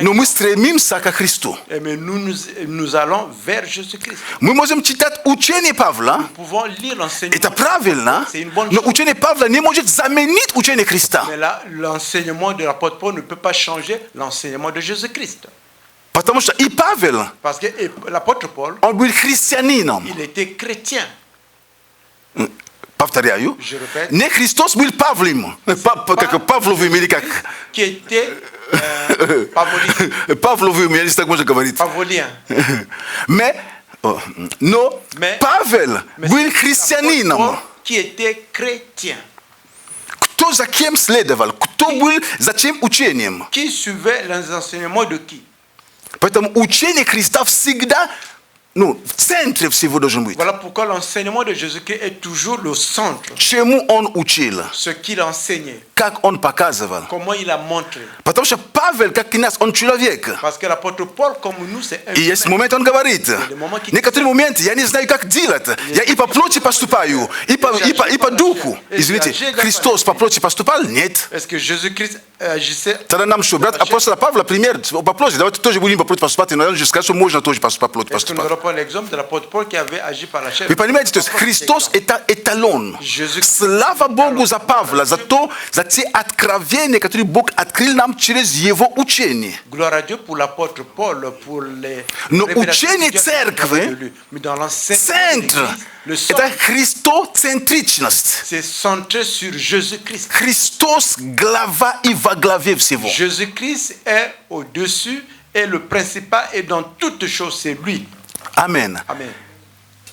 но мы стремимся ко Христу. mais nous allons vers Jésus-Christ. Мы можем читать учение Павла, Nous pouvons lire l'enseignement. это правильно, C'est une bonne но chose. учение Павла не может заменить учение Христа. Mais là, l'enseignement de l'apôtre Paul ne peut pas changer l'enseignement de Jésus-Christ. Потому что и Павел, Parce que l'apôtre Paul, он был христианином. il était chrétien. Повторяю, Je répète. не Христос был Павлем, как Павловым или как Qui était pavolien. Павловым, если так можно говорить. Pavolien. Но Mais- Павел Mais был c'est l'apôtre христианином. Paul qui était chrétien, Кто за кем следовал, кто был за чем учением. qui suivait les enseignements de qui? Поэтому учение Христа всегда, в центре всего должен быть. Voilà pourquoi l'enseignement de Jésus-Christ est toujours le centre. Чему он учил, Ce qu'il enseignait, как он показывал. comment il a montré. Потому что Павел, как и нас, он человек. Parce que l'apôtre Paul, comme nous, c'est un И есть humain. момент, он говорит, некоторые моменты я не знаю, как делать. Я и по плоти поступаю, и по духу. Извините, Христос по плоти поступал? Нет. Est-ce que Jésus-Christ agissait? Тогда нам что, брат апостола Павла, пример по плоти. Давайте тоже будем по плоти поступать, но я скажу, что можно тоже по плоти Est-ce que nous поступать. n'aurons pas l'exemple de l'apôtre Paul qui avait agi par la chair? Вы понимаете, то есть Христос это эталон. Слава Богу за Павла, за те откровения, которые Бог открыл нам через его учение. Gloire à Dieu pour l'apôtre Paul, pour les Но révélations учение que Dieu a церкви, données de lui. Mais dans l'enseignement de центр, l'Église, le это centre, христоцентричность. c'est centré sur Jésus-Christ. Христос глава и во главе всего. Jésus-Christ est au-dessus et le principal est dans toutes choses, c'est lui. Амен. Amen.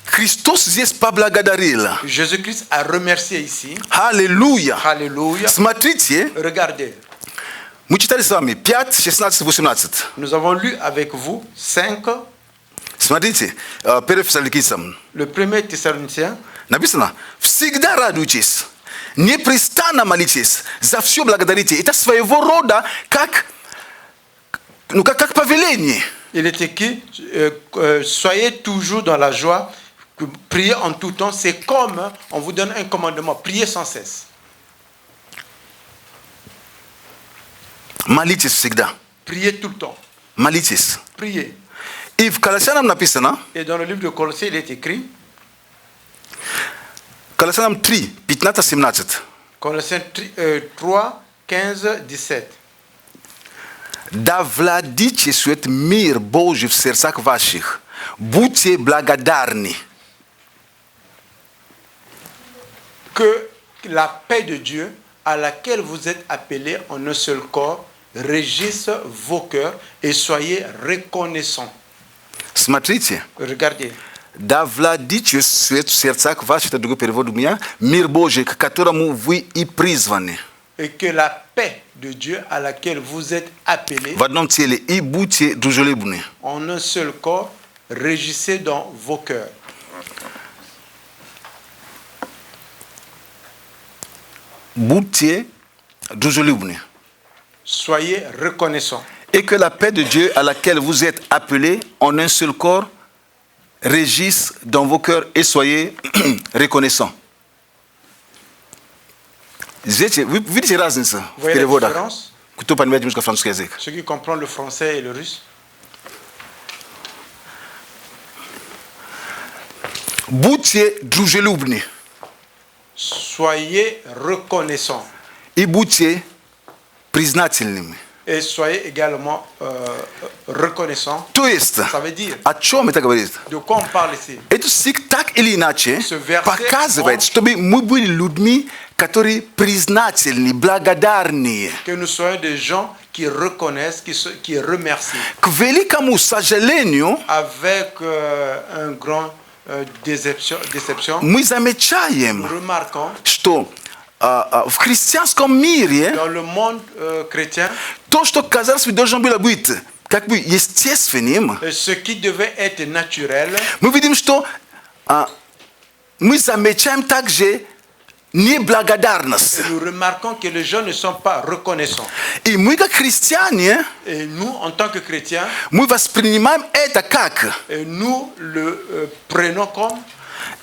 Христос здесь поблагодарил. Jésus-Christ a remercié ici. Аллилуйя. Alléluia. Смотрите, Regardez, мы читали с вами 5, 16, 18. nous avons lu avec vous 5, Смотрите, 1 Фессалоникийцам le premier Thessaloniciens. написано: всегда радуйтесь, непрестанно молитесь, за все благодарите. Это своего рода как повеление. Il est écrit, soyez toujours dans la joie, priez en tout temps. C'est comme on vous donne un commandement, priez sans cesse. Молитесь всегда. Priez tout le temps. Молитесь. Priez. И в Колоссянам написано, Et dans le livre de Colossiens, il est écrit, Колоссянам 3, 15-17. Colossiens 3, 15, 17. Да владыче свет мир Божий в сердцах ваших. Будьте благодарны. Que la paix de Dieu, à laquelle vous êtes appelés en un seul corps, régisse vos cœurs et soyez reconnaissants. Смотрите. Regardez. Да владыче свет в сердцах ваших, это другой перевод у меня, мир Божий, к которому вы и призваны. Et que la paix de Dieu à laquelle vous êtes appelés В одном теле. И будьте дружелюбны. en un seul corps, régissez dans vos cœurs. Будьте дружелюбны. Soyez reconnaissants. Et que la paix de Dieu à laquelle vous êtes appelés en un seul corps régisse dans vos cœurs et soyez reconnaissants. Видите разницу в Vous voyez la переводах? différence? Кто понимает немножко французский язык? Ceux qui comprennent le français et le russe. Будьте дружелюбны Soyez reconnaissants. и будьте признательными. Et soyez également reconnaissants. То есть, Ça veut dire, о чем это говорит? de quoi on parle ici? Этот стих так или иначе Ce verset показывает, montre- чтобы мы были людьми, которые признательны, благодарные. Que nous soyons des gens qui reconnaissent, qui remercient. К великому сожалению, Avec un grand déception, мы nous замечаем, remarquons что в христианском мире dans le monde chrétien, то, что казалось бы должно было быть как бы естественным, ce qui devait être naturel, мы видим, что мы замечаем также неблагодарность. nous remarquons que les gens ne sont pas reconnaissants. И мы, как христиане, Et nous, en tant que chrétiens, мы воспринимаем это как nous le prenons comme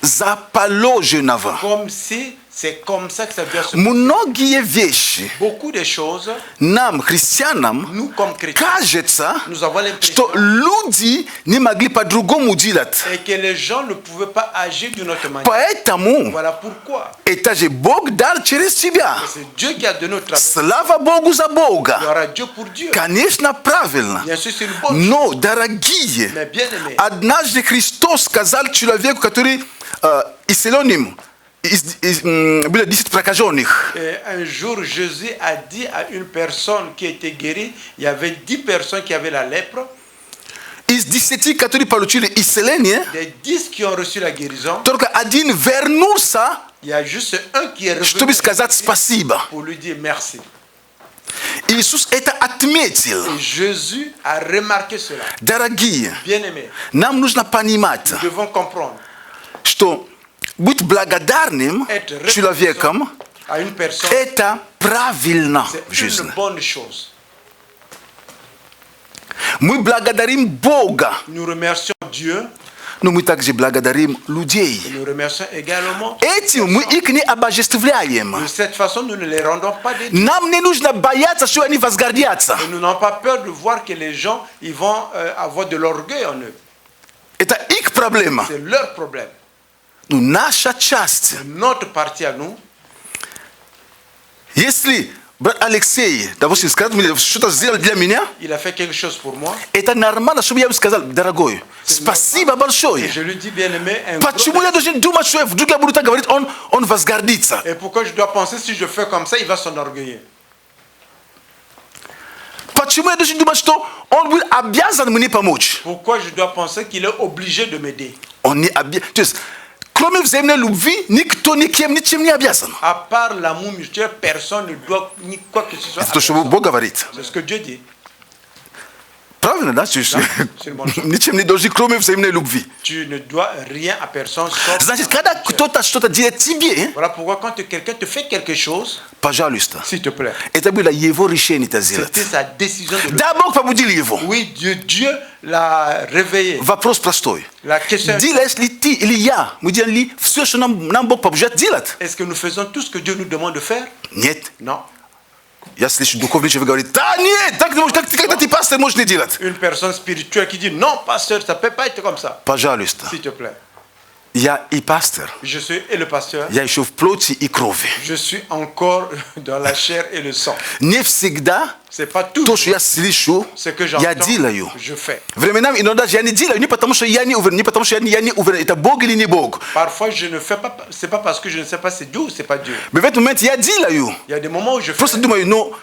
zapaloženava. Comme si c'est comme ça que ça doit se passer. Mnogie vieshi Beaucoup de choses, nam hristijanam nous comme chrétiens, кажется, nous avons l'impression что люди не могли по-другому делать. et que les gens ne pouvaient pas agir d'une autre manière. Поэтому Voilà pourquoi. это же Бог дал через тебя. C'est Dieu qui a donné au travail. Слава Богу за Бога. Gloire à Dieu pour Dieu. Конечно, правильно. Bien sûr, c'est une bonne chose. Но, дорогие, Mais bien aimé, однажды Христос сказал человеку, который исцеленным, было 10 прокаженных. un jour, Jésus a dit à une personne qui était guérie, il y avait 10 personnes qui avaient la lèpre, Из 10, которые получили исцеление, des 10 qui ont reçu la guérison, только один вернулся, il y a juste un qui est чтобы revenu сказать спасибо. pour lui dire merci. Иисус это отметил. Et Jésus a remarqué cela. Дорогие, Bien aimé, нам нужно понимать, nous devons comprendre, что быть благодарным être человеком reconnaissant à une personne, это правильно в c'est жизни. une bonne chose. Мы благодарим Бога, Nous remercions Dieu, но мы также благодарим людей. et nous remercions également. Этим мы их не обожествляем. De cette façon, nous ne les rendons pas des dieux. Нам не нужно бояться, что они возгордятся. Et nous n'avons pas peur de voir que les gens ils vont avoir de l'orgueil en eux. Это их проблема. C'est leur problème. Но наша часть. Notre partie à nous, Если брат Алексей, допустим, сказал мне, что-то сделал для меня, il a fait quelque chose pour moi. это нормально, чтобы я ему сказал, дорогой, спасибо Et большое. je lui dis, bien aimé, un Почему gros я должен думать, что вдруг я буду так говорить, он возгордится? Et pourquoi je dois penser si je fais comme ça, il va s'enorgueillir? Почему я должен думать, что он будет обязан мне помочь? Pourquoi je dois penser qu'il est obligé de m'aider? Он не обязан. То есть, кроме взаимной любви, никто никем ничем не обязан. À part l'amour mutuel, personne ne doit ni quoi que ce soit. Это то, что Бог говорит. C'est ce que Dieu dit. Правильно, да? То есть, c'est une bonne chose. ничем не должен, кроме взаимной любви. Tu ne dois rien à personne sauf. Значит, когда кто-то что-то делает тебе, Voilà pourquoi quand quelqu'un te fait quelque chose, пожалуйста, s'il te plaît, это было его решение это сделать. c'était sa décision de le faire. Да, Бог побудил его. Oui, Dieu l'a réveillé. Вопрос простой. La question est, Делаешь ли ты или я, мы делаем ли все, что нам Бог побуждает делать? est-ce que nous faisons tout ce que Dieu nous demande de faire? Нет. Non. Я слышу духовный человек говорит, да нет, так не можешь, как ты, когда ты пастор, можешь не делать. Une personne spirituelle qui dit non, pasteur, ça ne peut pas être comme ça. Пожалуйста, S'il te plaît. я и пастор, Je suis et le pasteur. я еще в плоти и крови. Je suis encore dans la chair et le sang. Не всегда C'est pas tout то, что я слышу, ce que я j'entends, делаю. je fais. Временами иногда я не делаю, не потому что я не уверен, не потому что я не уверен, это Бог или не Бог. Parfois, je ne fais pas, c'est pas parce que je ne sais pas c'est Dieu ou c'est pas Dieu. В этот момент я делаю. Il y a des moments où je fais. Просто думаю, ну,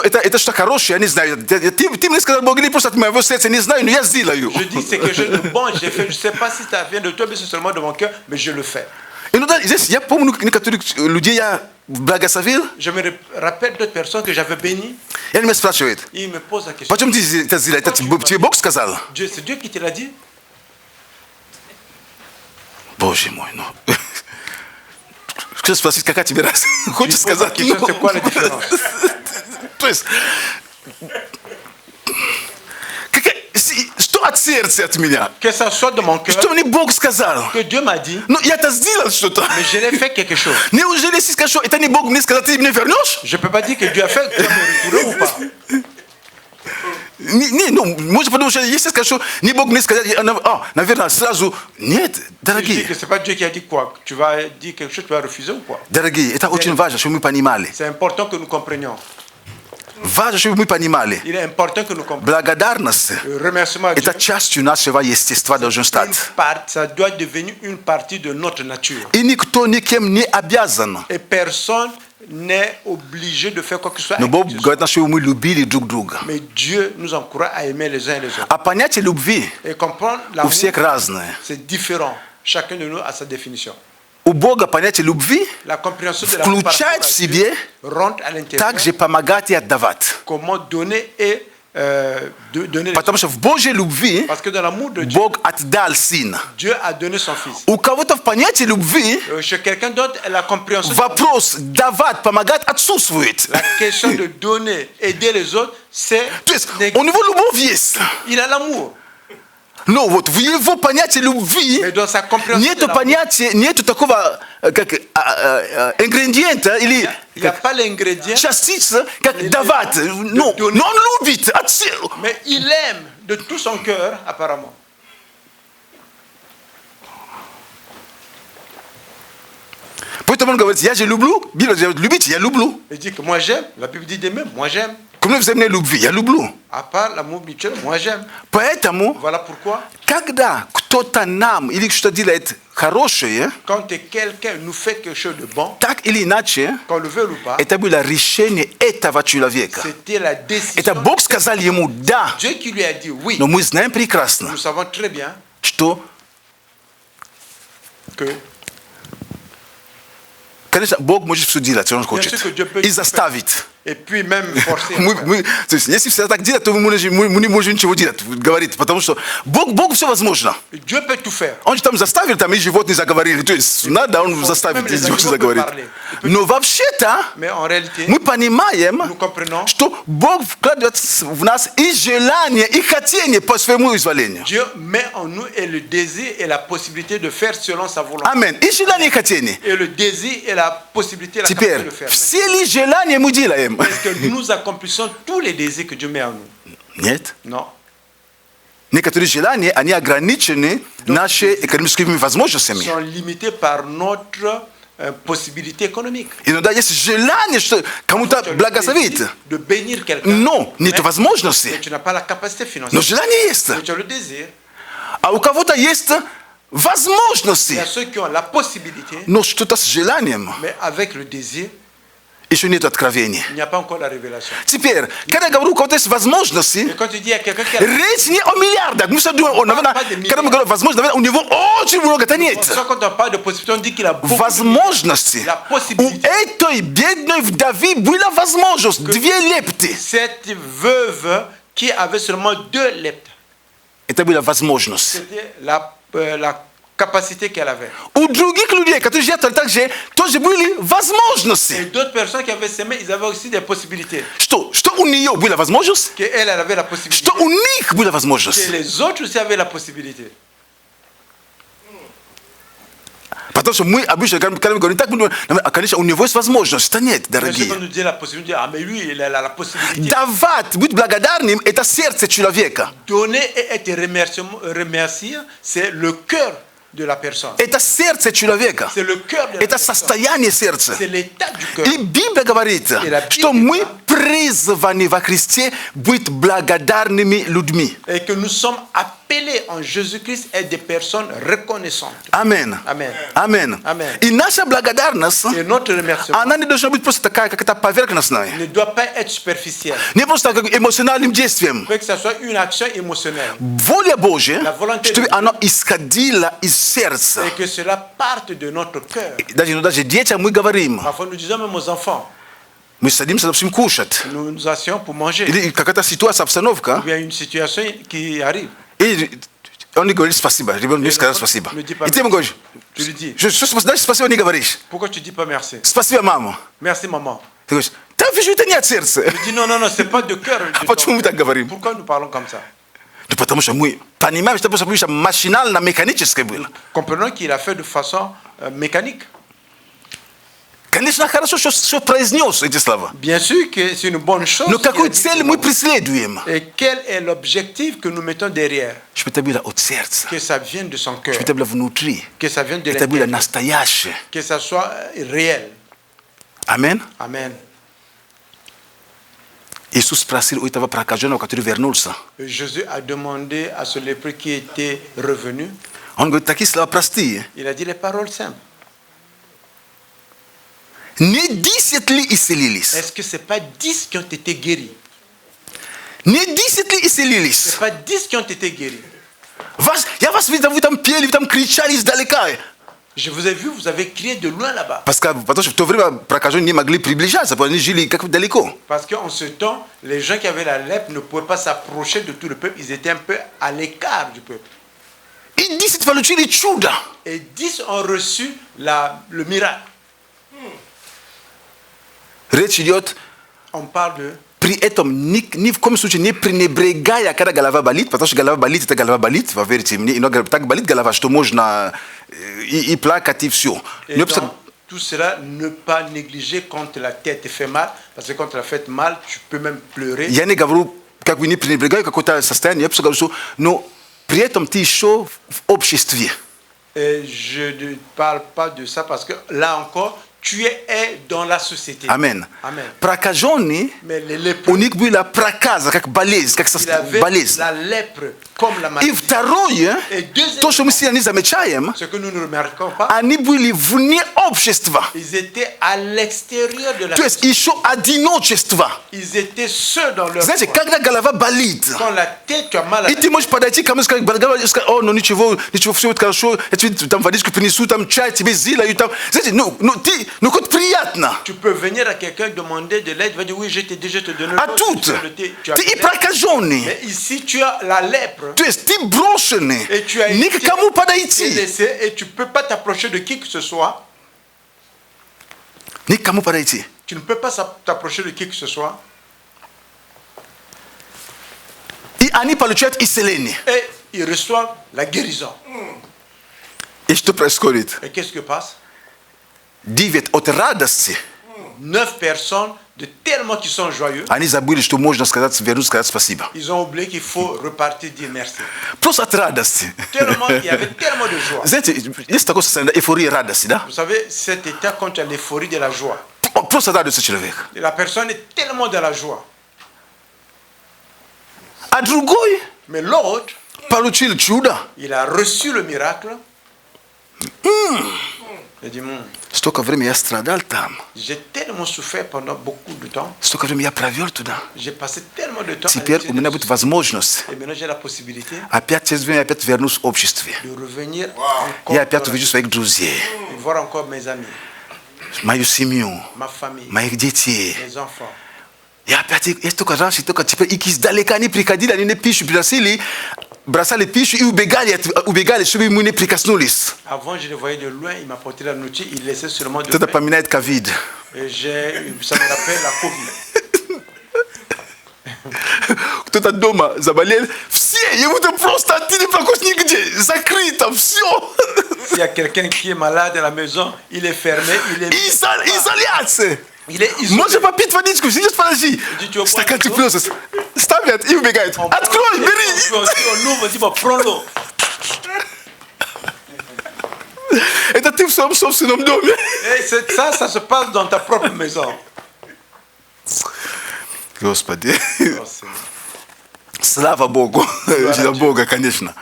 это что-то хорошее, я не знаю. Ты мне сказал, Бог, или просто от моего сердца, не знаю, но я сделаю. Je dis c'est quelque chose de bon, j'ai fait. Je sais pas si ça vient de toi, mais c'est seulement de mon cœur, mais je le fais. Иногда здесь, я помню некоторых людей, я благословил, Je me rappelle d'autres personnes que j'avais bénies. и они меня спрашивают, Ils me posent la question. почему ты это сделал? Это тебе Бог сказал? Dieu, c'est Dieu qui te l'a dit? Боже мой, ну. Хочу спросить, какая тебе разница? Хочешь poses la сказать? question, ну, c'est quoi la différence? То есть, что от сердца от меня? Que ça soit de mon cœur, Что мне Бог сказал? que Dieu m'a dit, Ну, я-то сделал что-то. mais je l'ai fait quelque chose. Неужели если скажу, это не Бог мне сказал, ты мне вернешь? Je ne peux pas dire que Dieu a fait, tu vas me retourner ou pas. Не, ну, может потому что если скажу, не Бог мне сказал, наверное, сразу, нет, Tu dis дорогие, que c'est pas Dieu qui a dit quoi. Tu vas dire quelque chose, tu vas refuser ou quoi. дорогие, это очень важно, чтобы мы понимали. C'est important que nous comprenions. Важно, чтобы мы понимали. Il est important que nous comprenions. Благодарность Le remerciement à Dieu, это частью нашего естества должен стать. ça doit devenir une partie de notre nature. И никто никем не обязан. Et personne n'est obligé de faire quoi que ce soit. Но avec Бог Dieu. говорит, чтобы мы любили друг друга. Mais Dieu nous encourage à aimer les uns et les autres. А понятие любви Et comprendre у l'amour, всех разное. c'est différent. Chacun de nous a sa définition. У Бога понятие любви La compréhension de l'amour par включает rapport в à себе Dieu rentre à l'intérieur. также помогать и отдавать. Comment donner et donner. Потому что в Божьей любви Parce que dans l'amour de Dieu, Бог отдал Сына. Dieu a donné son Fils. У кого-то в понятии любви Chez quelqu'un d'autre, la compréhension. вопрос давать, помогать отсутствует. La question de donner, aider les autres, c'est. То есть у него любовь есть, Il a l'amour. No, вот в его понятии любви Mais dans sa compréhension de нету l'amour, понятия, нету такого как ингредиента или il n'y a pas l'ingrédient, частица, как давать. Ну, donner. но он любит. mais il aime de tout son cœur, apparemment. Поэтому он говорит, я же люблю. Библия говорит, любите, я люблю. Il dit que moi j'aime, la Bible dit d'aimer, moi j'aime. Comme vous aimez любви, я люблю. À part l'amour mutuel, moi j'aime. Поэтому, Voilà pourquoi, когда кто-то нам или что-то делает хорошее, quand quelqu'un nous fait quelque chose de bon, так или иначе, qu'on le veuille ou pas, это было решение этого человека. c'était la décision. Это Бог сказал ему «да». Dieu qui lui a dit oui. Но мы знаем прекрасно, Nous savons très bien что, que конечно, Бог может все делать, Он хочет. sûr que Dieu peut И tout заставить. et puis même forcer. То есть, если все так делать, то мы не можем ничего делать, говорит, потому что Богу все возможно. Dieu peut tout faire. Он же там заставил, там и животные заговорили. То есть, надо, он заставит и животные заговорить. Но вообще-то, Mais en réalité, мы понимаем, nous comprenons, что Бог вкладывает в нас и желание, и хотение по своему изволению. Dieu met en nous et le désir et la possibilité de faire selon sa volonté. Аминь. И желание, и хотение. Et le désir et la possibilité, la capacité de Теперь, le faire. все ли желания мы делаем? Est-ce que nous accomplissons tous les désirs que Dieu met en nous? Нет. Non. Некоторые желания, они ограничены нашими экономическими возможностями. Sont limités par notre possibilité économique. Иногда есть желание, что кому-то Tu as le благословить. désir de bénir quelqu'un. Но нет mais возможности. tu n'as pas la capacité Но financière. желание есть. Mais tu as le désir. А у кого-то есть Il y возможности. a ceux qui ont la possibilité, Но что-то с желанием mais avec le désir, еще нет откровения. il n'y a pas encore la révélation. Теперь, когда я говорю, у кого-то есть возможности, Et quand tu dis à quelqu'un qui a речь не о миллиардах. Мы все думаем, наверное, когда мы говорим возможность, наверное, у него очень много, это нет. soit quand on parle de possibilité, on dit qu'il a beaucoup Возможности. La У possibilité. этой бедной вдовы была возможность. 2 лепты. Cette veuve qui avait seulement 2 leptes, Это была возможность. c'était la capacité qu'elle avait. У других людей, которые жертвовали также, тоже были Et возможности. d'autres personnes qui avaient semé, ils avaient aussi des possibilités. Что у нее была возможность, Que elle avait la possibilité. что у них была Que возможность. les autres aussi avaient la possibilité. Потому что мы обычно, когда мы говорим так, мы думаем, конечно, у него есть возможность. Да нет, Mais ceux дорогие. qui nous disent la possibilité, ah mais lui, il a la possibilité. Давать, быть благодарным, это сердце человека. Donner et être remercié, c'est le cœur de la personne. Это сердце человека. C'est le cœur de la Это personne. состояние сердца. C'est l'état du cœur. И Библия говорит, что мы призваны во Христе быть благодарными людьми. Et que nous sommes appelés en Jésus-Christ à être des personnes reconnaissantes. Амин. Amen. Амин. Amen. И наша благодарность, Et notre remerciement она не должна быть просто такая, как это поверхностная. ne doit pas être superficiel. Не просто как эмоциональным действием. Il faut que ça soit une action émotionnelle. Воля Божья, La volonté чтобы de Dieu. она исходила из сердца. Et que cela parte de notre cœur. Даже детям мы говорим, Parfois nous disons même aux enfants, мы садимся, допустим, кушать. nous nous asseyons pour manger. Или какая-то ситуация, обстановка, Il y a une situation qui arrive. и он не говорит спасибо. Ребенок не сказал спасибо. Ne dis pas И ты ему говоришь, Tu lui dis, даже спасибо не говоришь. pourquoi tu dis pas merci? Спасибо, маму. Merci maman. Ты говоришь, да вижу, это не от сердца. Il dit non, non, non, c'est pas de cœur. А почему мы так говорим? Pourquoi nous parlons comme ça? Ну, потому что мы понимаем, что это просто машинально, механическое было. Comprenons qu'il a fait de façon mécanique. Конечно, хорошо, что произнес эти слова. Bien sûr que c'est une bonne chose. Но qu'il a какую dit цель pour мы nous. преследуем? Et quel est l'objectif que nous mettons derrière? Чтобы это было от сердца. Que ça vienne de son cœur. Чтобы это было внутри. Que ça vienne de Это было l'intérieur. настоящее. Que ça soit réel. Амин. Amen. Иисус спросил у этого прокаженного, который вернулся. Jésus a demandé à ce lépreux qui était revenu, Он говорит, такие слова простые. il a dit les paroles simples. Не 10 ли исцелились? Est-ce que ce n'est pas 10 qui ont été guéris? Не 10 ли Ce исцелились? n'est pas 10 qui ont été guéris. Я вас видел, вы там пели, вы там кричали издалека. Je vous ai vu, vous avez crié de loin là-bas. Потому что в то время прокаженные не могли приближаться, потому что они жили как далеко. Parce qu'en ce temps, les gens qui avaient la lèpre ne pouvaient pas s'approcher de tout le peuple. Ils étaient un peu à l'écart du peuple. И 10 получили чудо. Et 10 ont reçu le miracle. Речь идет On parle de prietăm, nici cum suce, ne prenebregaia care galava balit, pentru că galava balit, te galava balit, va veriți, nu tak balit galava što možna i plakativ sio. Et dans tout cela, ne pas négliger quand la tête fait mal, parce que quand elle a fait mal, tu peux même pleurer. Ja ne gavru как бы не пренебрегаю какое-то состояние, я просто говорю, что, но при этом ты еще в обществе. Et je ne parle pas de ça parce que là encore, tu es dans la société. Amen. Amen. Прокаженный, Mais les lépreux, у них была проказа, как болезнь, как il avait болезнь. la lèpre comme la И maladie. второе, Et deuxième, то, что мы сегодня не замечаем, ce que nous ne remarquons pas, они были вне общества. ils étaient à l'extérieur de la То есть société. еще одиночество. Ils étaient seuls dans leur Знаете, coin. когда голова болит, Quand la tête, tu as mal à и la ты можешь подойти ко мне и сказать, о, ну ничего, все будет хорошо, я тебе там водичку принесу, там чай тебе сделаю, там. Знаете, ну хоть приятно. Tu peux venir à quelqu'un demander de l'aide, il va dire oui, je t'ai dit, je te donne. А тут Tu as ты и peut-être- прокаженный. Mais ici, tu as la lèpre. То есть ты брошенный, Et tu as ни к кому été подойти. laissé et tu ne peux pas t'approcher de qui que ce soit. Ни к кому подойти. Tu ne peux pas t'approcher de qui que ce soit. И они получают исцеление. Et ils reçoivent la guérison. И что происходит? Et qu'est-ce que passe? 9 от радости, 9 personnes, de tellement qu'ils sont joyeux, они забыли, что можно сказать, вернуть, сказать спасибо. ils ont oublié qu'il faut repartir dire merci. Просто от радости. Tellement, il y avait tellement de joie. Знаете, есть такое состояние эйфории радости, да? Vous savez, cet état quand tu as l'euphorie de la joie. Просто радуется человек. Et la personne est tellement dans la joie. А другой Mais l'autre, получил чудо. il a reçu le miracle. Il dit, Столько времени я страдал там. j'ai tellement souffert pendant beaucoup de temps. Столько времени я провел туда. J'ai passé tellement de temps. Теперь у меня будет возможность Et maintenant, j'ai la possibilité опять через время опять вернусь в обществе. de revenir encore Я опять dans la- увижу своих друзей, et voir encore mes amis, мою семью, ma famille, моих детей. mes enfants. Я опять, я только раньше, только теперь, и издалека они приходили, они не пищу приносили, бросали пищу и убегали, чтобы мы не прикоснулись. Avant, je les voyais de loin, ils m'apportaient la nourriture, ils laissaient seulement de Это loin. напоминает ковид. Et ça me rappelle la Covid. Кто-то дома заболел, все, ему-то просто от не прокус нигде, закрыто, все. S'il y a quelqu'un qui est malade à la maison, il est fermé, Изоляция. il est isolé. Можно попить водичку, сейчас подожди. Идите, Стаканчик вот, приносят, ставят и убегают. On Открой, prend- бери. On ouvre, on dit, bon, prends l'eau. Это ты в своем собственном доме. Et ça se passe dans ta propre maison. Господи. Oh, Seigneur. Слава Богу. За Бога, конечно.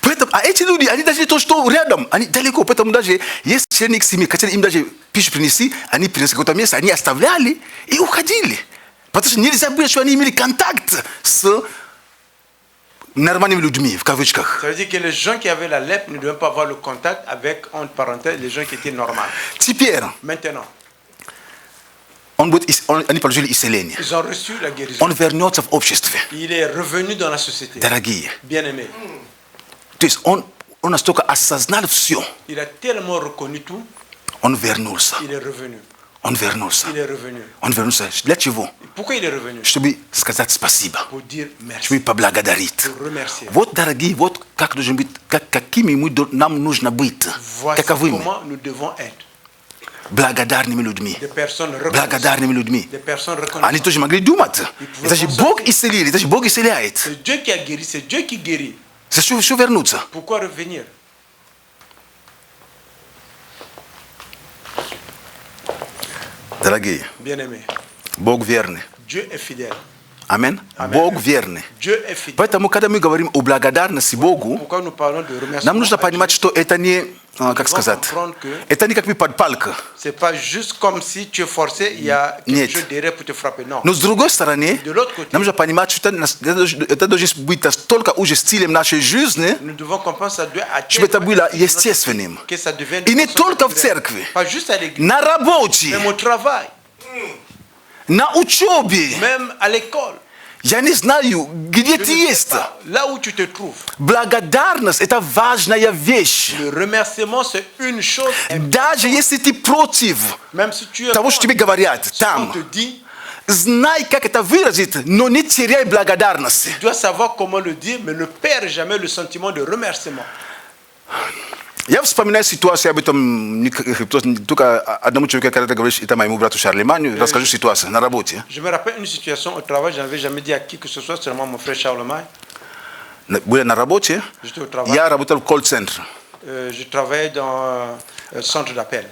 Поэтому, а эти люди, они даже то, что рядом, они далеко, поэтому даже есть члены семьи, хотели им даже пищу принести, они принесли какое-то место, они оставляли и уходили. Потому что нельзя было, что они имели контакт с нормальными людьми, в кавычках. Ça veut dire que les gens qui avaient la lèpre ne devaient pas avoir le contact avec, entre parenthèses, les gens qui étaient normaux. Теперь Maintenant, они получили исцеление. ils ont reçu la guérison. Он вернется в обществе. Il est revenu dans la société. Дорогие. Bien-aimé. То есть он настолько осознал все. Il a tellement reconnu tout, Он вернулся. il est revenu. Он вернулся. Il est revenu. Он вернулся. Для чего? Et pourquoi il est revenu? Чтобы сказать спасибо. Pour dire merci, Чтобы поблагодарить. pour remercier. Вот, дорогие, вот как должен быть, какими нам нужно быть. Voici Каковыми? comment nous devons être. Благодарными людьми. Des personnes reconnaissantes. Благодарными людьми. Des personnes Они reconnaissantes. тоже могли думать. pouvaient Это же penser Бог aussi. исцелил, это же Бог исцеляет. C'est Dieu qui a guéri, c'est Dieu qui guérit. Зачем еще вернуться? Pourquoi revenir? Дорогие, Bien-aimé, Бог верный. Dieu est fidèle. Аминь. Аминь. Бог верный. Dieu est fidèle. Поэтому, когда мы говорим о благодарности Богу, Pourquoi nous parlons de remerciement? нам нужно à понимать, Dieu? что это не, как сказать, comprendre que это не как бы подпалка. C'est pas juste comme si tu es forcé, il y a quelque Нет. chose derrière pour te frapper. Non. Но с другой стороны, De l'autre côté, нам нужно понимать, что это должно быть настолько уже стилем нашей жизни, nous devons comprendre ça doit чтобы это было естественным. que ça devienne И не une только в façon церкви, naturelle. Pas juste à l'église, на работе, même au travail, на учебе. même à l'école. Я не знаю, где Je ты ne sais есть. pas, là où tu te trouves. Благодарность – это важная вещь. Le remerciement, c'est une chose. Даже если ты против Même si tu es того, что тебе говорят ce qu'on там, te dit, znai как это выразить, но не теряй благодарности. Tu dois savoir comment le dire, mais ne perds jamais le sentiment de remerciement. Я вспоминаю ситуацию об этом, только одному человеку, когда ты говоришь, это моему брату Шарлеманю, расскажу ситуацию на работе. Je me rappelle une situation au travail, je n'avais jamais dit à qui que ce soit, seulement mon frère Charlemagne. Были на работе, J'étais au travail. я работал в колл-центре. Je travaillais dans un centre d'appel.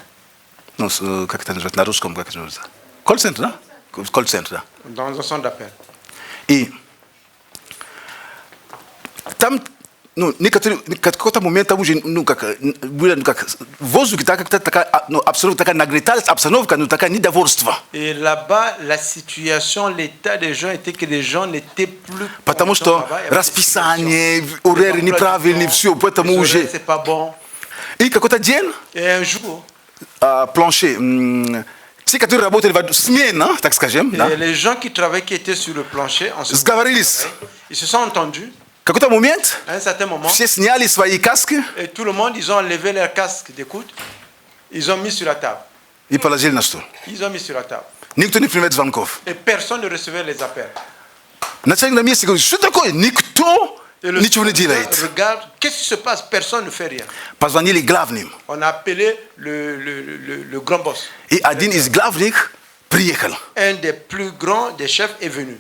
Ну, как это называется, на русском, как это называется? Колл-центр, да? Колл-центр, да. Dans un centre d'appel. И там, ну, некоторые, какой-то момент там уже, ну, как, было, ну, как, в воздухе как-то такая, ну, обстановка такая нагнеталась, обстановка, ну, такая недовольство. Et là-bas, la situation, l'état des gens était que les gens n'étaient plus Потому что расписание, уреры неправильные, все, поэтому уже... C'est pas bon. И какой-то день, Et un jour, планше, те, которые работали в смена, так скажем, да, les gens qui travaillaient, qui étaient sur le plancher, сговорились. ils se sont entendus. В какой-то момент À un certain moment, все сняли свои каски et tout le monde, ils ont enlevé leur casque d'écoute, ils ont mis sur la table. и положили на стол. Ils ont mis sur la table. Никто не принимает звонков. Et personne ne recevait les appels. Начальник на месте говорит, что такое? Никто Et le ничего не superviseur делает. regarde, qu'est-ce qui se passe? Personne ne fait rien. Позвонили главным. On a appelé le grand boss. И один из главных приехал. Un des plus grands des chefs est venu.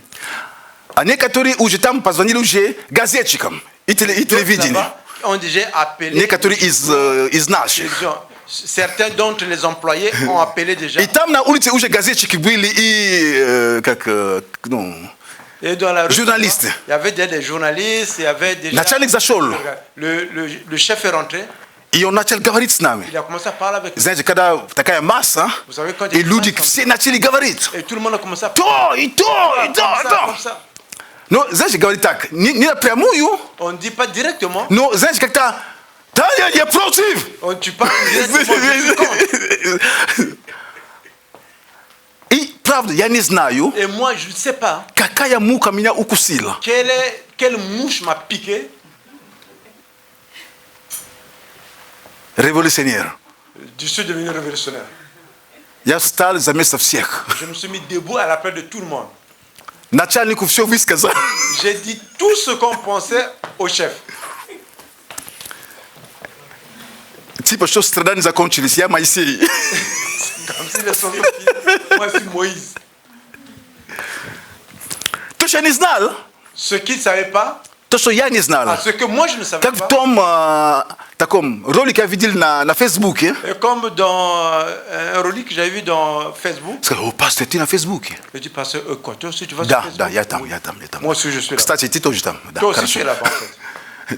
А некоторые уже там позвонили уже газетчикам и телевидению. Là-bas, on déjà appelé. Некоторые из наших. Certains d'entre les employés ont appelé déjà. И там на улице уже газетчики были и как, ну, Et dans la rue, журналисты. il y avait des journalistes, il y avait déjà. Начальник зашел. Le chef est rentré. И он начал говорить с нами. Il a commencé à parler avec nous. Знаете, когда такая масса, Vous savez, quand и люди все начали говорить. Et tout le monde a commencé à То, и то, и то, и то. comme ça. Но, знаете, говорит так, не напрямую, On ne dit pas directement. но, знаете, как-то, да, я против. Tu parles directement. Je suis contre. И, правда, я не знаю, Et moi, je ne sais pas какая муха меня укусила. quelle mouche m'a piqué. Révolutionnaire. Je suis devenu révolutionnaire. Я встал за место всех. Je me suis mis debout à la place de tout le monde. Начальнику все высказал. J'ai dit tout ce qu'on pensait au chef. Типа, что страдания закончились, я Моисей. Comme si les choses sont moi, je suis Moïse. То, что я не знал, Ce qu'ils ne savaient pas, то, что я не знал. ce que moi je ne savais Как в pas. том таком ролике я видел на Фейсбуке. Et comme dans un rôle que j'avais vu dans Facebook, Сказал, о, пастор, ты на Фейсбуке? je dis parce que quoi, toi aussi tu vas Да, sur Facebook? да, я там. Moi aussi je suis là. Кстати, ты тоже там. Да, Toi aussi хорошо. tu es là-bas en fait.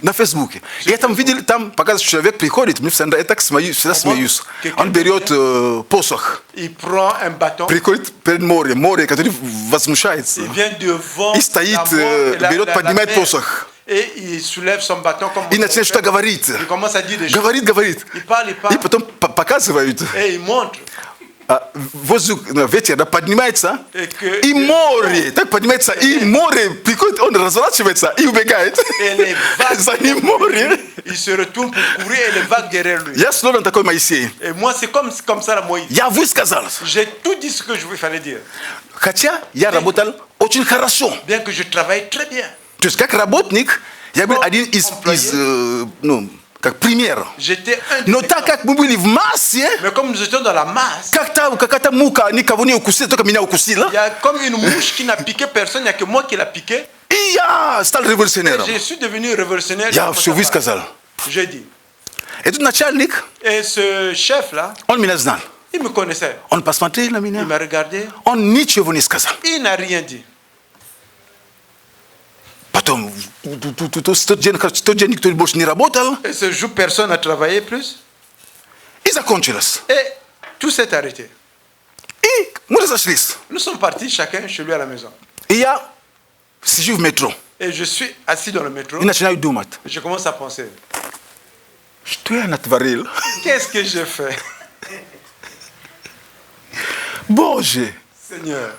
На Фейсбуке. Я там видел, там показывает, человек приходит, мне всегда, я так всегда смеюсь. Он берет посох, Il prend un bâton, приходит перед море, который возмущается. il vient devant И стоит, la mort et берет, поднимает mer, посох. et il soulève son bâton comme И начинает что-то говорить. il commence à dire des choses. Говорит. Il parle, И потом показывают. et il montre. Воздух, ветер, да, поднимается, Et que и море, так поднимается, и море приходит, он разворачивается и убегает. et les vagues, За ним море. il se retourne pour courir et les vagues derrière lui. Я словно такой Моисей. Et moi c'est comme ça la Moïse. Я высказался. J'ai tout dit ce que je fallait dire. Хотя я работал очень хорошо. Bien que je travaille très bien. То есть как работник, я был один из ну, как пример. J'étais un Но так как мы были в массе, Mais comme nous étions dans la masse, как-то какая-то мука никого не укусила, только меня укусила. il y a comme une mouche qui n'a piqué personne, il n'y a que moi qui l'a piqué. И я стал революционером. Je suis devenu révolutionnaire. Я все высказал. J'ai dit. Этот начальник, Et ce chef-là, он меня знал. il me connaissait. Он посмотрел на Il меня, m'a regardé. он ничего не сказал. Il n'a rien dit. Потом, тот день никто больше не работал, Et ce jour, personne n'a travaillé plus. и закончилось. Et tout s'est arrêté. И мы разошлись. Nous sommes partis chacun chez lui à la maison. И я сижу в метро Et je suis assis dans le métro. и начинаю думать, Je commence à penser. что я натворил? Qu'est-ce que j'ai fait? Боже! Seigneur.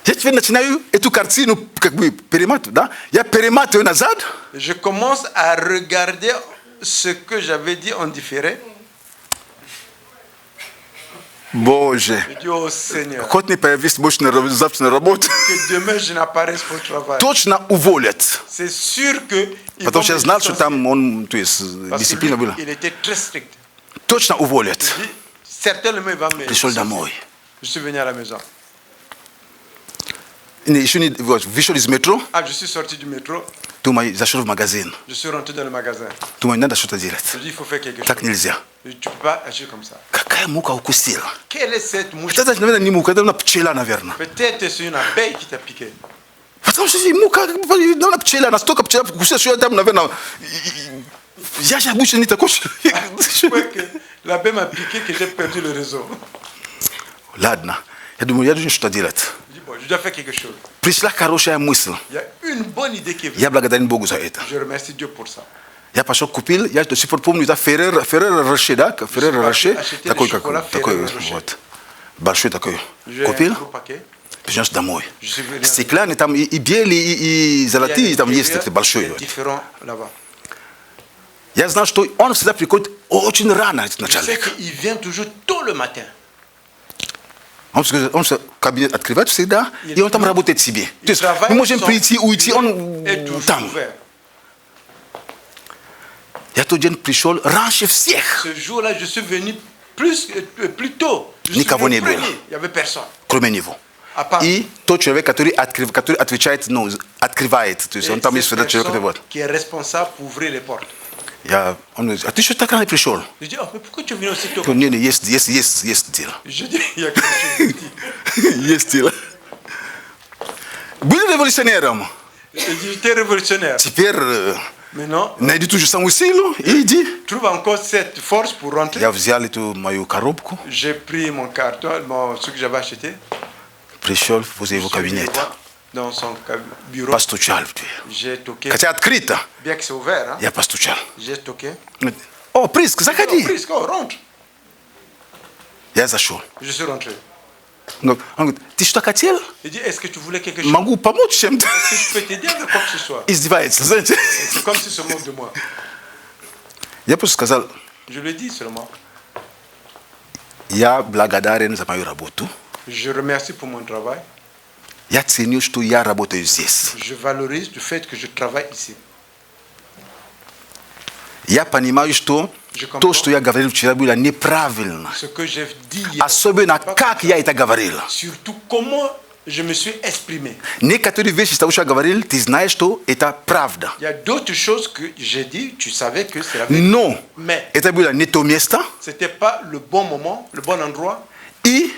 Я теперь начинаю эту картину как бы перематывать, да? Я перематываю назад, Je commence à regarder ce que j'avais dit en différé. Боже, Je dis, oh Seigneur, хоть не появись больше завтра на работе, que demain je n'apparaisse pas au travail. точно уволят. C'est sûr que ils Потому vont что я me знал, что licencier. там он, то есть, Parce que дисциплина lui, была. il était très strict. Точно уволят. Il dit, certainement il va me Пришел licencier. домой. Je suis venu à la maison. Еще не вышел из метро, Ah, je suis sorti du métro, думаю, зашел в магазин. je suis rentré dans le magasin. Думаю, надо что-то делать. Je dis, il faut faire quelque chose. Так нельзя. Je dis, tu peux pas agir comme ça. Какая мука укусила? Quelle est cette mouche? Это, наверное, не мука, это пчела, наверное. Peut-être c'est une abeille qui t'a piqué. Потому что мука, наверное, пчела, настолько пчела укусила, что я там, наверное, я же обычно не такой. Je crois que l'abeille m'a piqué que j'ai perdu le réseau. Ладно. Я думаю, я должен что-то делать. Je dis, bon, je dois faire quelque chose. Пришла хорошая мысль. Il y a une bonne idée qui est venue. Я благодарен Богу за это. Je remercie Dieu pour ça. Я пошел купил, я до сих пор помню, это Феррер Роше, да? Феррер Роше, acheter такой, le как, chocolat такой, Ferrero Rocher. вот, большой такой. J'ai Купил, un gros paquet. принес домой. Je suis venu. Стеклянный, там и белый, и золотые, там есть такой большой. вот. Différent là-bas. Я знал, что он всегда приходит очень рано, этот Je sais начальник. qu'il vient toujours tôt le matin. Он кабинет открывает всегда, и он там работает себе. То есть мы можем прийти, уйти, он est toujours там. ouvert. Я тот день пришел раньше всех, Ce jour-là, je suis venu plus tôt. Je suis Никого venu не было. premier. Il n'y avait personne. кроме него. À part И тот человек, который отвечает, ну, открывает. То есть он там есть всегда человек, который вот. qui est responsable pour ouvrir les portes. Он говорит, а ты что так рано пришел? Je dis, oh, mais pourquoi tu es venu aussi tôt? Не, не, есть дело. Je dis, il y a quelque chose. Je dis, Есть дело. Был революционером. j'étais révolutionnaire. Теперь Maintenant, найди ту же самую силу и иди. trouve encore cette force pour rentrer. Я взял эту мою коробку, J'ai pris mon carton, ce que j'avais acheté. пришел возле Je его suis venu кабинета. voir dans son bureau. Постучал в дверь. J'ai toqué. Хотя открыто, Bien que c'est ouvert, hein. я постучал. J'ai toqué. О, Приск, Oh, заходи. Prisca, oh, rentre. Я зашел. Je suis rentré. Он говорит, ты что хотел? Il dit, est-ce que tu voulais quelque chose? Могу помочь чем-то. Est-ce que je peux t'aider avec quoi que ce soit? Издевается, знаете. C'est comme s'il se moque de moi. Я просто сказал, Je le dis seulement. я благодарен за мою работу. Je remercie pour mon travail. Я ценю, что я работаю здесь. Je valorise le fait que je travaille ici. Я понимаю, что то, что я говорил вчера, было неправильно. Ce que j'ai dit hier, Особенно, как я это говорил. surtout comment je me suis exprimé. Некоторые вещи, того, что я говорил, ты знаешь, что это правда. Il y a d'autres choses que j'ai dit, tu savais que c'est la vérité. Но Mais это было не то место ce n'était pas le bon moment, le bon endroit. и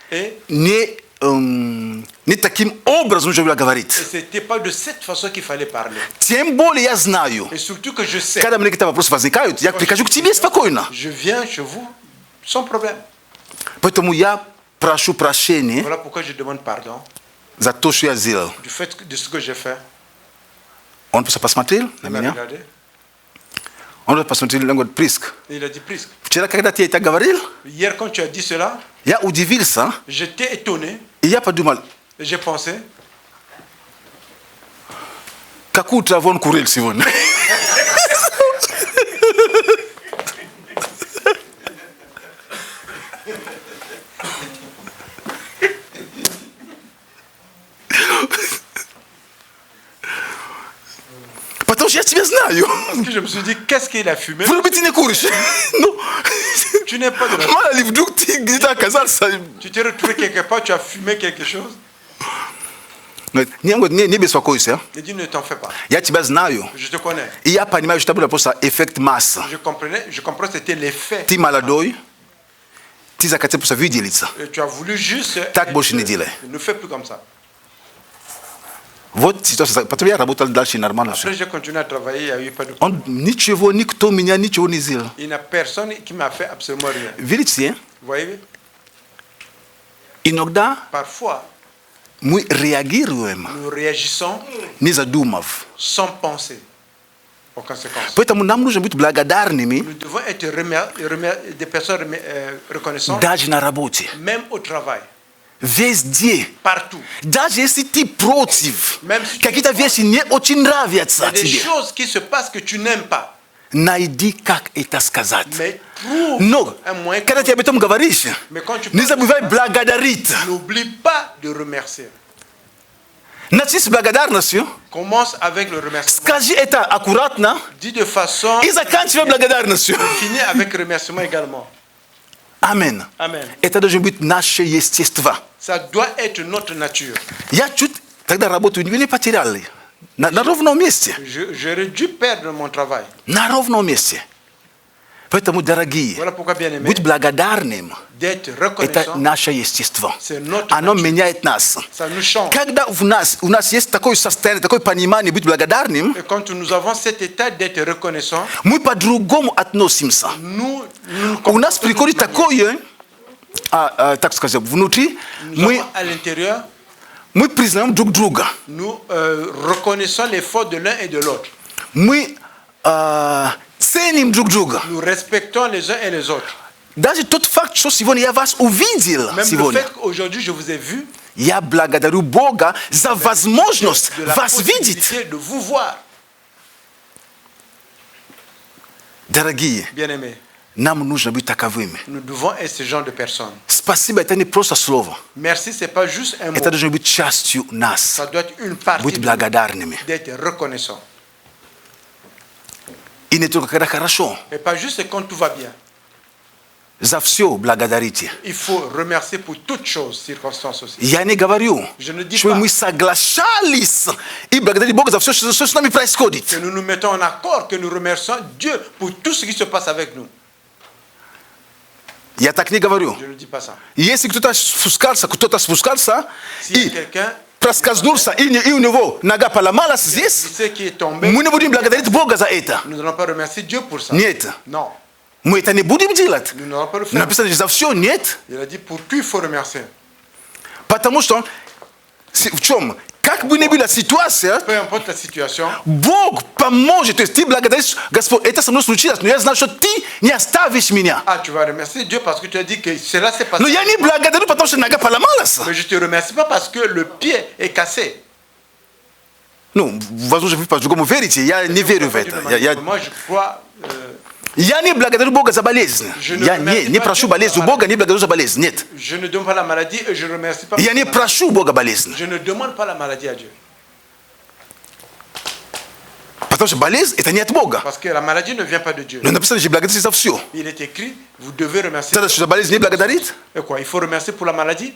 Et не таким образом нужно было говорить. ce n'était pas de cette façon qu'il fallait parler. Тем более я знаю, Et surtout que je sais, когда мне какие-то вопросы возникают, я прихожу к тебе спокойно. je viens chez vous sans problème. Поэтому я прошу прощения Voilà pourquoi je demande pardon за то, что я сделал. du fait de ce que j'ai fait. Он просто посмотрел на Il m'a меня. regardé. Он посмотрел, он говорит, Приск, Et il a dit, Prisca, вчера, когда ты это говорил, hier quand tu as dit cela, я удивился, j'étais étonné и я подумал, et j'ai pensé, какую траву он курил сегодня. Потому что я тебя знаю. parce que je me suis dit, qu'est-ce qu'il a fumé? Вроде бы ты не куришь. Ну, Tu n'es pas de la... мало ли, вдруг ты где-то оказался. Tu t'es retrouvé quelque part, tu as fumé quelque chose. Не беспокойся. Il dit, ne t'en fais pas. Я тебя знаю. Je te connais. И я понимаю, что это было просто эффект массы. Je comprends que c'était l'effet. Ты молодой, ты захотел просто выделиться. Et tu as voulu juste... Так больше не делай. Ne fais plus comme ça. Вот ситуация. Потом я работал дальше нормально. Après, j'ai continué à travailler, il n'y a eu pas de... Он ничего, никто меня ничего не сделал. Il n'y a personne qui m'a fait absolument rien. Видите, Vous voyez? иногда Parfois, мы реагируем, nous réagissons не задумав. sans penser aux conséquences. Поэтому нам нужно быть благодарными Nous devons être des personnes reconnaissantes, даже на работе. même au travail, Везде. partout. Даже если ты против, Même si tu какие-то вещи не очень Il y нравятся a des тебе, choses qui se passent que tu n'aimes pas. найди, как это сказать. Mais trouve No, un moyen. kada tiabeto mgavarisha. Mais quand tu Niza parles, buvai blagadarit. n'oublie pas de remercier. Natsis blagadar nasio. Commence avec le remerciement. Skaji eta akuratna. Dis de façon. Iza kanchi blagadar nasio. Finis avec remerciement également. Amen. Amen. Eta do jumbit nashe yestestva. Ça doit être notre nature. Ya chut tagda rabotu ni patirali. Na rovno месте. J'aurais dû perdre mon travail. На ровном месте. Поэтому, дорогие, Voilà pourquoi, bien aimé, будь благодарным. d'être Это reconnaissant, наше естество. c'est notre Оно nature. меняет нас. Ça nous change. Когда у нас есть такое состояние, такое понимание быть благодарным, Et quand nous avons cet état d'être reconnaissant, мы по-другому относимся. nous У нас приходит такое, так сказать, внутри, nous avons à l'intérieur, мы признаем друг друга. nous reconnaissons l'effort de l'un et de l'autre. Мы ценим друг друга. Nous respectons les uns et les autres. Даже тот факт, что сегодня я вас увидел, Même le сегодня, fait qu'aujourd'hui je vous ai vu, я благодарю Бога за возможность de la вас видеть. possibilité de vous voir, Дорогие, bien-aimés. нам нужно быть таковыми. Nous devons être ce genre de personnes. Спасибо, это не просто слово. Merci, c'est pas juste un mot. Это должно быть частью нас. Ça doit être une partie Быть de nous, благодарными. d'être reconnaissant. И не только когда хорошо. Et pas juste quand tout va bien. За все благодарите. Il faut remercier pour toutes choses, circonstances aussi. Я не говорю, Je ne dis что pas. мы соглашались и благодарить Бога за все, что с нами происходит. Que nous nous mettons en accord, que nous remercions Dieu pour tout ce qui se passe avec nous. Я так не говорю. Je ne dis pas ça. Если кто-то спускался S'il y a и quelqu'un проскользнулся, и у него нога поломалась qui здесь, sait qui est tombé, мы не будем благодарить Бога за это. nous n'allons pas remercier Dieu pour ça. Нет. Non, Мы это не будем делать. nous n'allons pas le faire. Написано за все, нет. Il a dit pour tout il faut remercier. Потому что в чем? Как бы ни была ситуация, Peu importe la situation, Бог поможет. То есть ты благодаришь, Господь, это со мной случилось, но я знаю, что ты не оставишь меня. tu vas remercier Dieu parce que tu as dit que cela s'est passé. Но я не благодарю, потому что нога поломалась. Mais je te remercie pas parce que le pied est cassé. Ну, возможно, вы по-другому верите, я не верю в это. Moi je crois. Я не благодарю Бога за болезнь. Je ne Я remercie не pas прошу Dieu болезнь у pour la Бога, не благодарю за болезнь. Нет. Je ne demande pas la maladie et je ne remercie pas. Я не pour la maladie. прошу Бога болезнь. Je ne demande pas la maladie à Dieu. Потому что болезнь это не от Бога. Parce que la maladie ne vient pas de Dieu. Но написано, что благодарите за все. Il est écrit, vous devez remercier. Тогда что за болезнь не благодарит? Et quoi, il faut remercier pour la maladie.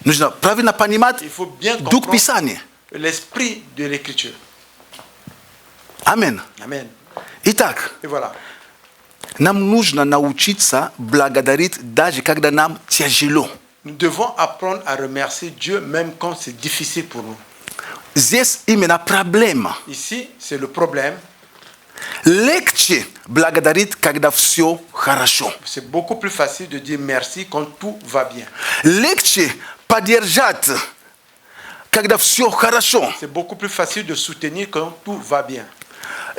Нужно правильно понимать Il faut bien Дух comprendre Писания. l'esprit de l'écriture. Аминь. Amen. Итак, Et voilà. нам нужно научиться благодарить, даже когда нам тяжело. Nous devons apprendre à remercier Dieu même quand c'est difficile pour nous. Здесь именно проблема. Ici, c'est le problème. Легче благодарить, когда все хорошо. C'est beaucoup plus facile de dire merci quand tout va bien. Легче поддержать, когда все хорошо. C'est beaucoup plus facile de soutenir quand tout va bien.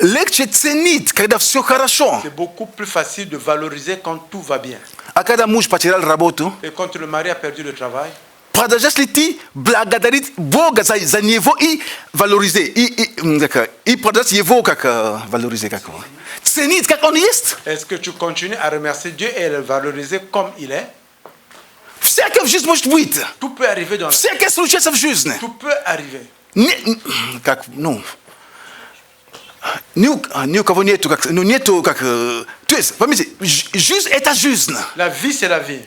Легче ценить, когда все хорошо. C'est beaucoup plus facile de valoriser quand tout va bien. А когда муж потерял работу, Et quand le mari a perdu le travail, продолжаешь ли ты благодарить Бога за него и валоризировать, и продолжать его как валоризировать, как ценить, как он есть? est-ce que tu continues à remercier Dieu et à le valoriser comme il est? Всякое в жизни может быть. Tout peut arriver dans la vie. Всякое случается в жизни. Tout peut arriver. Как, ну, ни у кого нету, как, ну, нету, как, то есть, поймите, жизнь это жизнь. La vie, c'est la vie.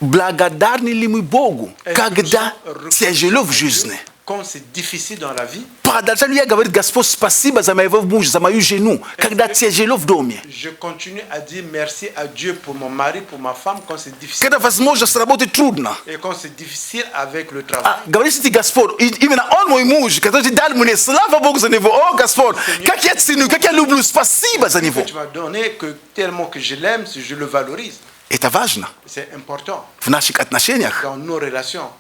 Благодарны ли мы Богу, Est-ce que когда nous sommes тяжело в reconnaissants à жизни? Dieu Quand c'est difficile dans la vie, Продолжаю ли я говорить, Господь, спасибо за моего мужа, за мою жену, когда тяжело в доме? je continue à dire merci à Dieu pour mon mari, pour ma femme quand c'est difficile. Когда возможность работать трудно. Et quand c'est difficile avec le travail. Говоришь ты, Господь, именно он мой муж, который дал мне, слава Богу за него. О, Господь, как я ценю, как я люблю, спасибо за него. Que tu m'as donné, que tellement que je l'aime, je le valorise. Это важно C'est important в наших отношениях. dans nos relations.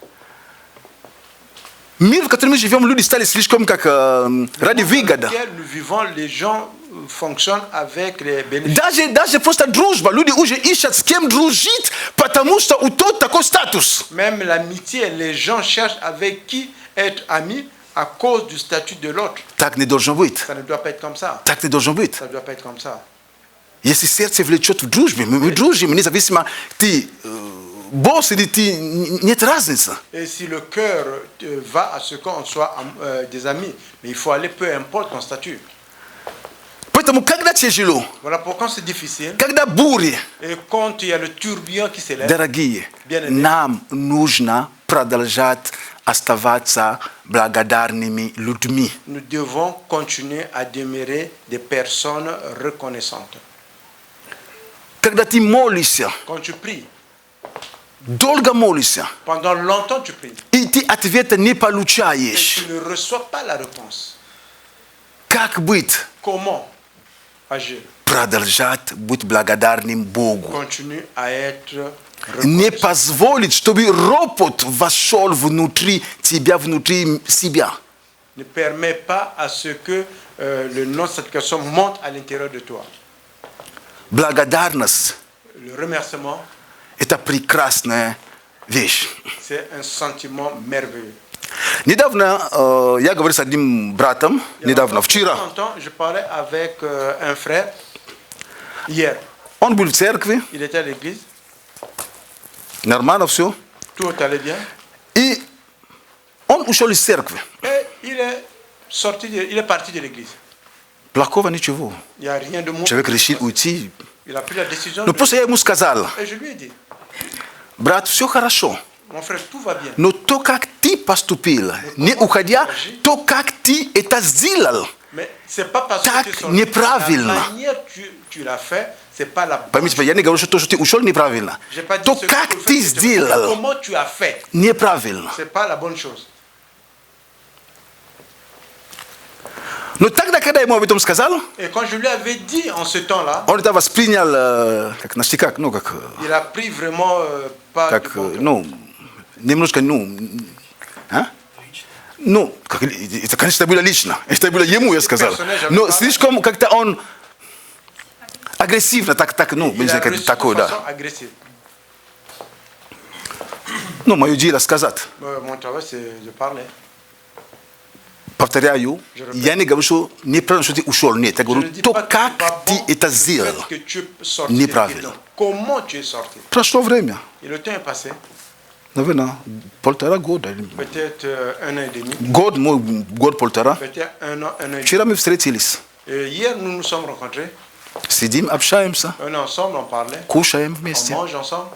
Мир, в котором мы живем, люди стали слишком как ради выгода. Dans lequel nous vivons, les gens fonctionnent avec les bénéfices. Даже просто дружба. Люди уже ищут с кем дружить, потому что у тот такой статус. Même l'amitié, les gens cherchent avec qui être amis à cause du statut de l'autre. Так не должно быть. Ça ne doit pas être comme ça. Так не должно быть. Ça ne doit pas être comme ça. Esse serce vle chot v družbi, v družbi, ni zavisima ti boss ni ti niet raznica. Et si le cœur va à ce qu'on soit des amis, mais il faut aller peu importe ton statut. Поэтому, когда тяжело, Voilà pourquoi c'est difficile. когда бури, Et quand il y a le tourbillon qui s'élève, дорогие, Bien-aimés. нам нужно продолжать оставаться благодарными людьми. nous devons continuer à demeurer des personnes reconnaissantes. Когда ты молишься, Quand tu pries, долго молишься, pendant longtemps tu pries, и ты ответа не et получаешь, tu ne reçois pas la réponse. как быть? Comment agir? Продолжать быть благодарным Богу. Continue à être Не reconnaissant. позволить, чтобы ропот вошел внутри тебя, внутри себя. Ne permets pas à ce que le non-satisfaction monte à l'intérieur de toi. Благодарность Le remerciement, – это прекрасная вещь. c'est un sentiment merveilleux. Недавно я говорил с одним братом, недавно, вчера. Longtemps, je parlais avec un frère hier. Он был в церкви, Il était à l'église, нормально все. tout allait bien. И он ушел из церкви. Et il est parti de l'église. Плохого ничего. Il n'y a rien de mauvais. Человек решил уйти. Il a pris la décision. Но просто я ему сказал, Et je lui ai dit, брат, все хорошо. mon frère, tout va bien. Но то, как ты поступил, не уходя, то, как ты это сделал, Mais c'est pas parce Так que tu es sorti, неправильно. la manière tu l'as fait, c'est pas la bonne. поймите, я не говорю, что то, что ты ушел, неправильно. J'ai pas dit То, ce que как tu ты fais, сделал, comment tu as fait, неправильно. c'est pas la bonne chose. Но тогда, когда я ему об этом сказал, Et quand je lui avais dit en ce temps-là, он это воспринял, как, почти как, ну, как, il a pris vraiment pas как, du bon cœur. ну, немножко, ну, а? Ну, как, это, конечно, было лично. Это было ему, я сказал. Но слишком как-то он агрессивно, так, ну, не Il a знаю, как reçu такое, de да. façon agressive. Ну, мое дело сказать. Mon travail, c'est de parler. Повторяю, я не говорю, что неправильно, что ты ушел. Нет, я Je говорю, ne dis то, pas que c'est pas как ты bon это le сделал. fait que tu es sorti de Неправильно. l'église. Comment tu es sorti? Прошло время. Et le temps est passé, Наверное, 1,5 года. peut-être 1 an et demi, Год, мой год, 1,5. peut-être 1 an, 1 an et demi. Вчера мы встретились. Et hier, nous nous sommes rencontrés, Сидим, общаемся, on est ensemble, on parlait, кушаем on вместе. mange ensemble.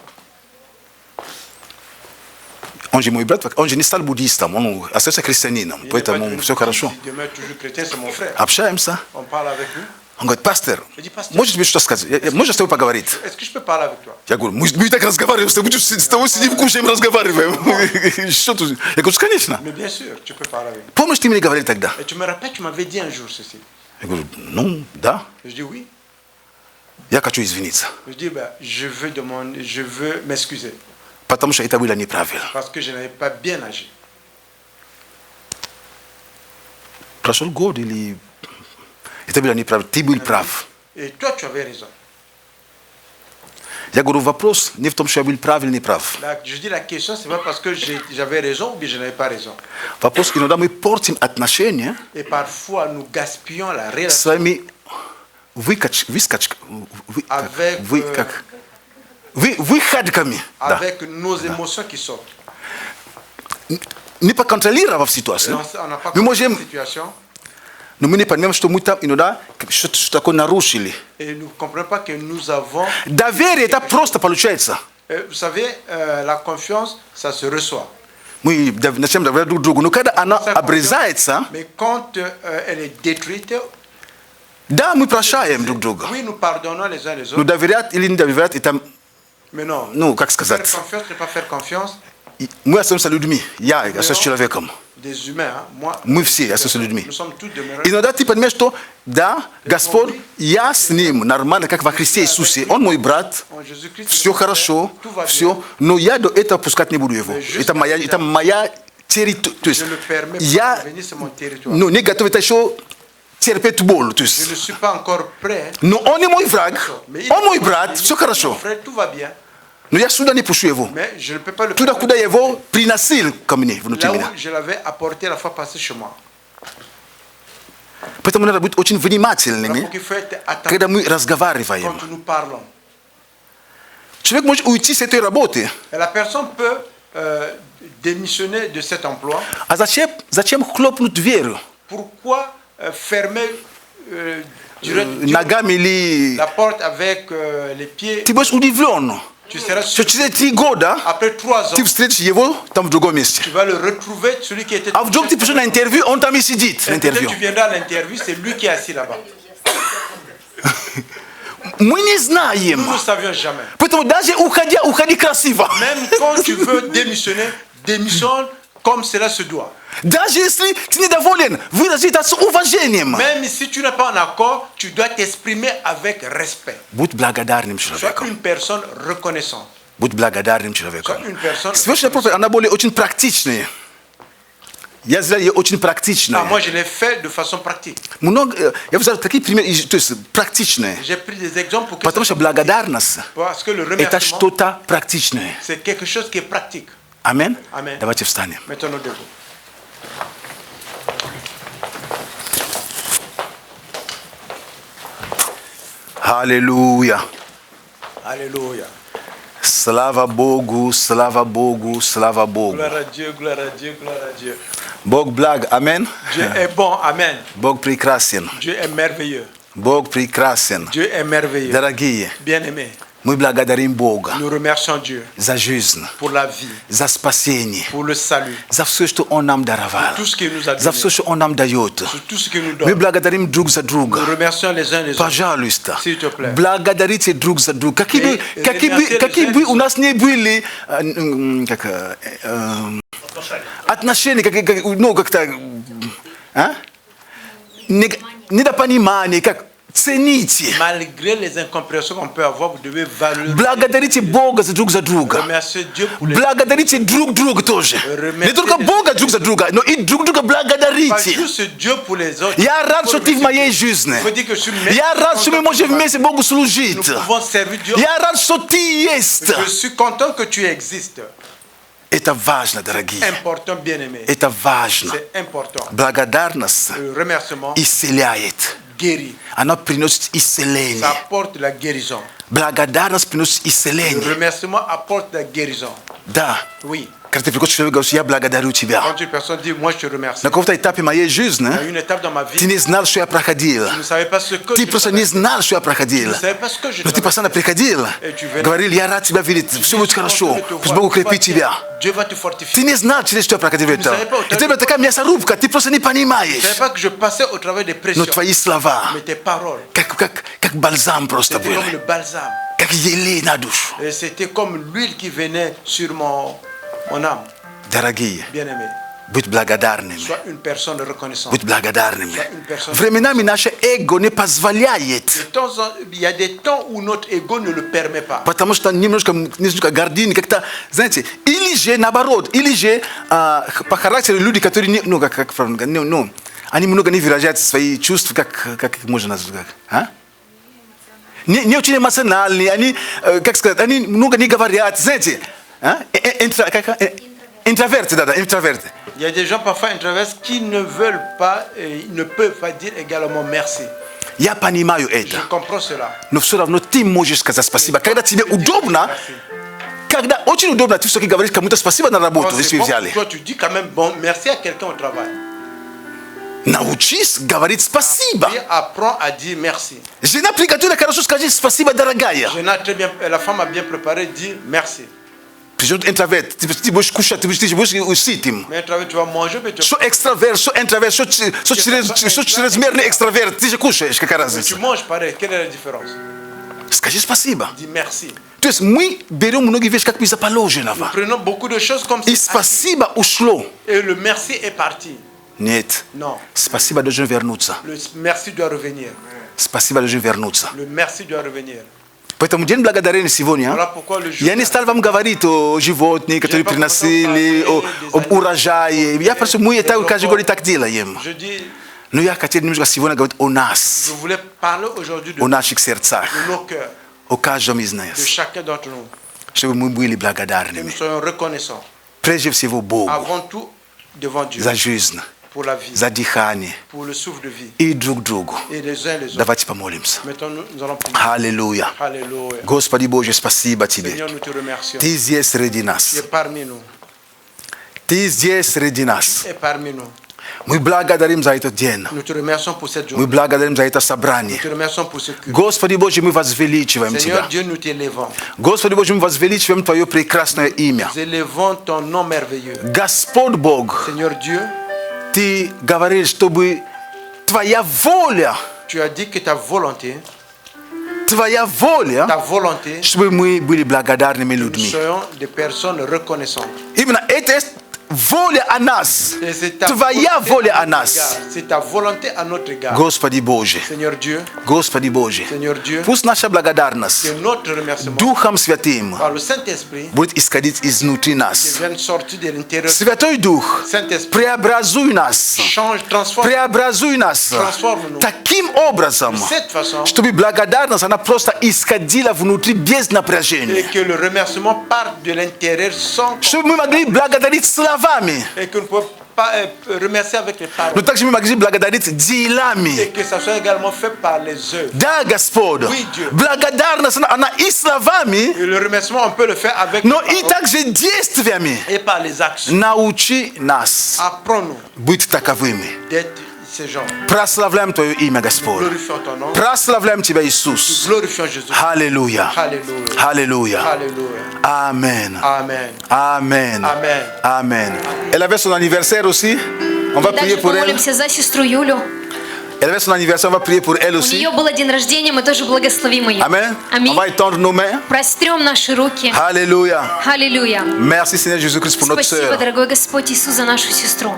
Он же мой брат, он же не стал буддистом, он остался христианином, Il n'est pas поэтому devenu все хорошо. bouddhiste, il demeure toujours chrétien, c'est mon frère. Общаемся. On parle avec lui. Он говорит, пастор, Je dis, pasteur, можешь тебе что сказать? Можешь с тобой поговорить? est-ce que je peux parler avec toi? Я говорю, мы и так разговариваем, с тобой сидим, кушаем, разговариваем. Что тут? Я говорю, конечно. Mais bien sûr, tu peux parler avec lui. Помнишь, ты мне говорил тогда? Et tu me rappelles, tu m'avais dit un jour ceci. Я говорю, ну, да. Je dis oui. Я хочу извиниться, Je dis, ben, je veux m'excuser потому что это было неправильно. parce que je n'avais pas bien agi. Прошел год или... Это было неправильно, ты был прав. Et toi, tu avais raison. Я говорю, вопрос не в том, что я был прав или не прав. Je dis la question, c'est pas parce que j'avais raison ou bien je n'avais pas raison. Вопрос, иногда мы портим отношения Et parfois, nous gaspillons la relation своими выходками. Да. avec nos émotions qui sortent. Не поконтролировав ситуацию. On n'a pas Мы compris можем, la situation но мы не понимаем, что мы там иногда что-то такое нарушили. et nous ne comprenons pas que nous avons... Доверие это просто получается. Vous savez, la confiance, ça se reçoit. Мы начнем доверять друг другу. Но когда она Ça, обрезается, mais quand elle est détruite, да, мы прощаем друг друга. oui, nous pardonnons les uns les Но autres. доверять или не доверять, это, Mais non, ну, как faire сказать, confiance, ne pas faire confiance, мы остаемся людьми. Я остаюсь человеком. des humains, hein. Moi, Мы все остаемся людьми. nous sommes tous demeurés. Иногда ты понимаешь, что да, Господь, я с ним нормально, как во Христе Иисусе. Он мой брат, En Jésus-Christ, все хорошо, tout va bien. все. Но я до этого пускать не буду его. Это моя территория. То есть Je le permets pas я de venir sur mon territoire. ну, не готов это еще терпеть боль. То Je есть, ne suis pas encore prêt. но он не мой враг, Mais il он мой est брат, mon все хорошо. frère, tout va bien. Но я сюда не пущу его. Mais je ne peux pas le Туда, куда я его приносил ко мне, внутри là où меня. je l'avais apporté la fois passée chez moi. Поэтому надо быть очень внимательными, Donc il faut être когда attentif мы разговариваем. quand nous parlons. Человек может уйти с этой работы. Et la personne peut démissionner de cet emploi. А зачем хлопнуть дверью? Pourquoi fermer Ногами или... la porte avec les pieds? Ты будешь удивлен. Tu seras Что surpris. через 3 года Après 3 ans, ты встретишь его там в другом месте. tu vas le retrouver, celui qui était. А вдруг ты пришел на интервью, он там и сидит на Et peut-être интервью. tu viendras à l'interview, c'est lui qui est assis là-bas. Мы не Nous знаем. ne savions jamais. Поэтому даже уходи красиво. Même quand tu veux démissionner, démissionne comme cela se doit. Даже если ты недоволен, вырази это с уважением. Même si tu n'es pas en accord, tu dois t'exprimer avec respect. Будь благодарным Sois человеком. une personne reconnaissante. Будь благодарным человеком. Sois une personne. Священная проповедь, она более очень практичная. Я сделал ее очень Ah, практичной. moi, je l'ai fait de façon pratique. Я взял такие примеры, то есть практичные. J'ai pris des exemples pour que Потому ça что soit pratique. благодарность Parce que le это remerciement, что-то практичное. c'est quelque chose qui est pratique. Аминь. Amen. Давайте встанем. Mettons-nous debout. Аллилуйя. Alléluia. Слава Богу, слава Богу, слава Богу. Gloire à Dieu, gloire à Dieu, gloire à Dieu. Бог благ, аминь. Dieu est bon, amen. Бог прекрасен. Dieu est merveilleux. Бог прекрасен. Dieu est merveilleux. Дорогие, Bien-aimé, мы благодарим Бога nous remercions Dieu за жизнь, pour la vie, за спасение, pour le salut, за все, что Он нам даровал, tout ce qu'il nous a за donné, все, что Он нам дает. pour tout ce qu'il nous Мы donne. благодарим друг за Nous друга. remercions les uns les autres. Пожалуйста, S'il te plaît. благодарите друг за друга. Какие remerciez бы les у нас не были отношения, ну, как-то недопонимание, как цените. Malgré les incompréhensions qu'on peut avoir, vous devez valoriser. Благодарите Бога за друг за друга. Remercier Dieu pour les Благодарите друг друга тоже. Не только Бога друг за друга, но и друг друга Pas благодарите. juste Dieu pour les autres. Я рад, Faut что ты в remercier моей Dieu. жизни. Il faut dire que je suis Я рад, что мы можем вместе Богу Nous служить. pouvons servir Dieu. Я рад, что ты есть. Je suis content que tu existes. Это важно, дорогие. Important, bien-aimé. Это важно. C'est important. Благодарность Le remerciement исцеляет. guérit. Она приносит Ça исцеление. apporte la guérison. Благодарность приносит Le исцеление. remerciement apporte la guérison. Да. Oui. Когда ты приходишь к человеку и говоришь, я благодарю тебя. Quand une personne dit, moi je te remercie. На каком-то этапе моей жизни Il y a une étape dans ma vie. ты не знал, что я проходил. Je ne savais pas ce que Ты je просто не знал, что я проходил. ne savais pas ce que je Но ты постоянно приходил, говорил, я рад тебя видеть, все будет хорошо, пусть Бог укрепит тебя. Dieu va te Ты fortifier. не знал, через что я проходил это. И тебе такая мясорубка, ты просто не Je ne savais понимаешь. pas que je passais au travers des pressions. Но твои слова, Mais tes paroles, как бальзам просто c'était comme были, le balsame. как елей на душу. Et c'était comme l'huile qui venait sur mon âme. Дорогие, Bien-aimé, будь благодарными. sois une personne reconnaissante. Будь благодарными. Une personne- Временами наше эго не позволяет, De temps en- il y a des temps où notre ego ne le permet pas. потому что немножко гордыни, как-то, знаете, или же наоборот, или же по характеру люди, которые, они много не выражают свои чувства, как их можно назвать, не очень эмоциональные, они, как сказать, они много не говорят, знаете, интроверты, да, интроверты. Il y a des gens parfois introvertis qui ne veulent pas et ils ne peuvent pas dire également merci. Я понимаю Je это, comprends cela. но все равно ты можешь сказать спасибо, когда тебе удобно. Когда очень удобно, ты все-таки говоришь кому-то спасибо на работу, Quand если c'est bon взяли. pour toi, tu dis quand même bon merci à quelqu'un au travail. Научись говорить спасибо. Et apprends à dire merci. Жена приготовила хорошо, скажи спасибо, дорогая. La femme a bien préparé, dit merci. Придет интроверт, ты будешь кушать, ты будешь сыт им. Mais tu vas manger, mais tu Что экстраверт, что интроверт, что чрезмерный экстраверт, ты же кушаешь, какая разница? manges pareil. Quelle est la différence? Скажи спасибо. Dis merci. То есть мы берем многие вещи как бы за положенного. Prenons beaucoup de choses comme И ça. спасибо ушло. Et le merci est parti. Нет. Non. Спасибо должен вернуться. Le merci doit revenir. Спасибо должен вернуться. Le merci doit revenir. Поэтому день благодарения сегодня. Voilà pourquoi le jour. Я не стал вам говорить о животных, которые приносили, об урожае. Я просто, мы это каждый год так делаем. Je dis, Но я хотел немножко сегодня говорить о je нас, voulais parler aujourd'hui de о наших сердцах, nos cœurs, о каждом из de нас, chacun d'entre nous. чтобы мы были Que nous благодарными. soyons reconnaissants. Прежде всего Богу Avant tout, devant Dieu. за жизнь, pour la vie, za dihani pour le souffle de vie. i drugu Et les uns et les autres. Давайте помолимся. Maintenant, nous allons prier. Аллилуйя. Alléluia. Господи Боже, спасибо Тебе. Seigneur, nous te remercions. Ты здесь среди Tu es нас. parmi nous. Ты здесь среди нас. Tu es parmi nous. Мы благодарим за этот день. Nous te remercions pour cette Мы journée. благодарим за это Nous собрание. te remercions pour ce culte. Господи Боже, мы возвеличиваем Seigneur Тебя. Dieu, nous t'élevons. Господи Боже, мы возвеличиваем Твое прекрасное имя. Nous élevons ton nom merveilleux. Господь Бог, Seigneur Dieu, Ты говоришь, чтобы Твоя воля, tu as dit que ta volonté, Твоя воля, ta volonté, чтобы мы были благодарными nous людьми. soyons des personnes reconnaissantes. Именно это воля о нас. Et c'est ta Твоя volonté воля à о notre нас. égard. C'est ta volonté à notre égard. Господи Боже, Seigneur Dieu, Господи Боже, Seigneur Dieu, пусть наша благодарность que notre remerciement Духом Святым par le Saint-Esprit будет исходить изнутри qui нас. vient sortir de l'intérieur. Святой Дух, Saint-Esprit, преобразуй нас. change, transforme Преобразуй нас Трансформ-nous. таким образом, de cette façon чтобы благодарность, она просто исходила внутри без et напряжения. que le remerciement parte de l'intérieur sans Чтобы мы могли благодарить словами, et que nous ne pouvons pas remercier avec les но paroles также мы могли благодарить et делами. que ça soit également fait par les œuvres. Да, Господь, Oui, Dieu. благодарность, она и словами, Et le remerciement, on peut le faire avec но les и paroles также действиями. et par les actions. Научи нас Apprends-nous быть таковыми. d'être ces gens. Прославляем Твое имя, Господь. Glorifions ton nom. Прославляем Тебя, Иисус. Glorifions Jésus. Аллилуйя. Alléluia. Аллилуйя. Alléluia. Amen. Amen. Amen. Amen. Amen. Elle avait son anniversaire aussi. On va prier Также pour elle. помолимся за сестру Юлю. Elle avait son anniversaire, on va prier pour elle У aussi. нее был день рождения, мы тоже благословим ее. Amen. On Аминь. va étendre nos mains. Прострем наши руки. Alléluia. Аллилуйя. Merci Seigneur Jésus-Christ pour notre Спасибо, sœur. дорогой Господь Иисус, за нашу сестру.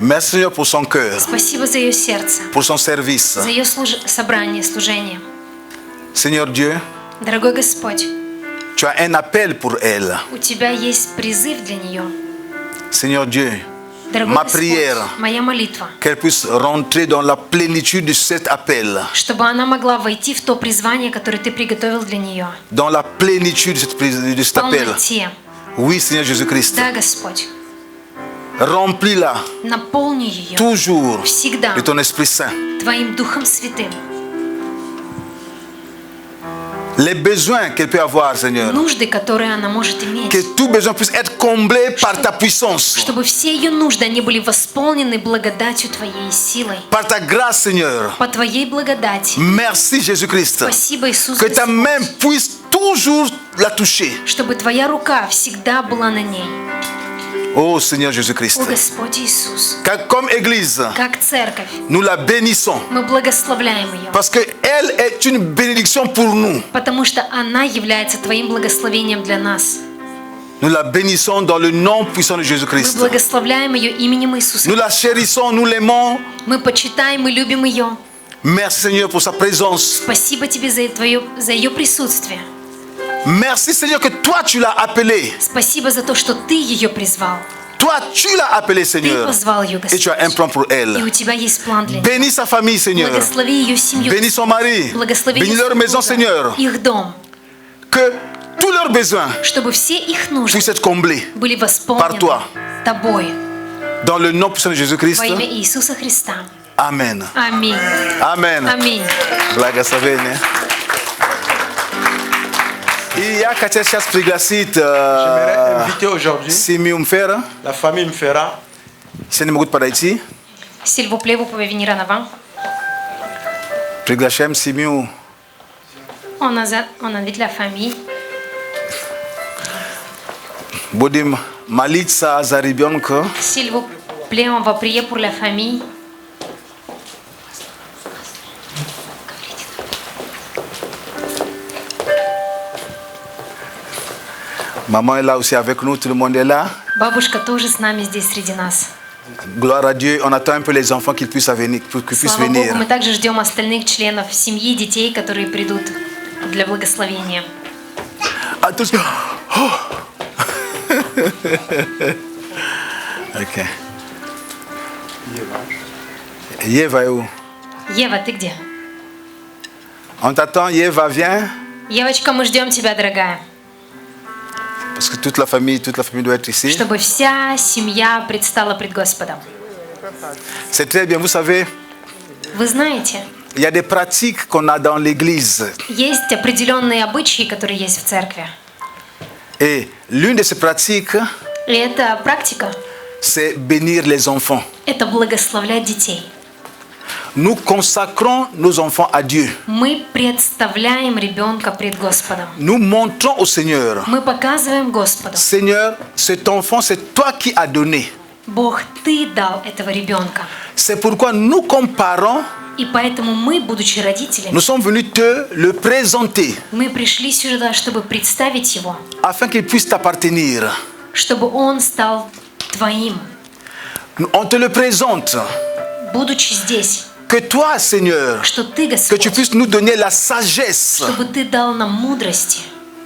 Merci Seigneur pour son cœur, Спасибо за ее сердце, pour son service. за ее собрание, служение. Seigneur Dieu, Дорогой Господь, tu as un appel pour elle. у Тебя есть призыв для нее. Seigneur Dieu, Дорогой ma Господь, prière, моя молитва, qu'elle puisse rentrer dans la plénitude de cet appel, чтобы она могла войти в то призвание, которое Ты приготовил для нее. dans la plénitude de В cet appel. полноте. Oui, Seigneur Jésus-Christ, Да, Господь, remplis-la наполни ее toujours всегда de ton Esprit Saint. Твоим Духом Святым. Les besoins qu'elle peut avoir, Seigneur, Нужды, которые она может иметь. que tout besoin puisse être comblé par ta puissance, Чтобы все ее нужды, они были восполнены благодатью Твоей силой. par ta grâce, Seigneur. По Твоей благодати. Merci, Jésus-Christ, Спасибо, Иисус que ta Христос, main puisse toujours la toucher. чтобы Твоя рука всегда была на ней. Oh, Seigneur Jésus-Christ, О Господь Иисус, comme Église, как церковь, nous la bénissons мы благословляем ее, parce qu'elle est une bénédiction pour nous. потому что она является Твоим благословением для нас. Nous la bénissons dans le nom puissant de Мы Jésus-Christ. благословляем ее именем Иисуса. Nous la chérissons, nous l'aimons. Мы почитаем, мы любим ее. Merci, Seigneur, pour sa présence. Спасибо Тебе за ее присутствие. Merci, Seigneur, que toi, tu l'as appelée. Спасибо за то, что Ты ее призвал. Toi, tu l'as appelée, Ты Seigneur. позвал ее, Et tu as un Господь. plan pour И elle. у Тебя есть план для нее. Bénis sa famille, Seigneur. Благослови ее семью. Bénis son mari. Благослови Bénis ее leur maison, супруга, Seigneur. их дом. Que tous leurs besoins Чтобы все их нужды puissent être comblés были Par восполнены toi. Тобой. dans le nom puissant de Jésus-Christ. Во имя Иисуса Христа. Amen. Аминь. Amen. Аминь. Благословение. И я хотел сейчас пригласить J'aimerais inviter aujourd'hui семью Мфера. la famille Mfera. Если они могут подойти, S'il vous plaît, vous pouvez venir en avant. приглашаем семью. On invite la famille. Будем молиться за ребенка. S'il vous plaît, on va prier pour la famille. Maman est là aussi avec nous, tout le monde est là. Бабушка тоже с нами здесь среди нас. Gloire à Dieu, on attend un peu les enfants qu'ils puissent venir. Qu'ils puissent Слава venir. Богу, мы также ждем остальных членов семьи, детей, которые придут для благословения. Attention. Oh. Ok. Eva est où? Ева, ты где? On t'attend, Eva, viens. Евочка, мы ждем тебя, дорогая. Parce que toute la famille doit être ici. Чтобы вся семья предстала пред Господом. C'est très bien. Vous savez, Вы знаете, il y a des pratiques qu'on a dans l'église. есть определенные обычаи, которые есть в церкви. Et l'une de ces pratiques, И эта практика c'est bénir les enfants. – это благословлять детей. Nous consacrons nos enfants à Dieu. Мы представляем ребенка пред Господом. Nous montrons au Seigneur, Мы показываем Господу: Seigneur, cet enfant, c'est toi qui as donné. Бог, Ты дал этого ребенка. C'est pourquoi nous, comme parents, И поэтому мы, будучи родителями, nous sommes venus te le présenter мы пришли сюда, чтобы представить его, afin qu'il puisse t'appartenir. чтобы он стал твоим. On te le présente. Будучи здесь, Que toi, Seigneur, что Ты, que tu Господь, puisses nous donner la sagesse. чтобы Ты дал нам мудрости,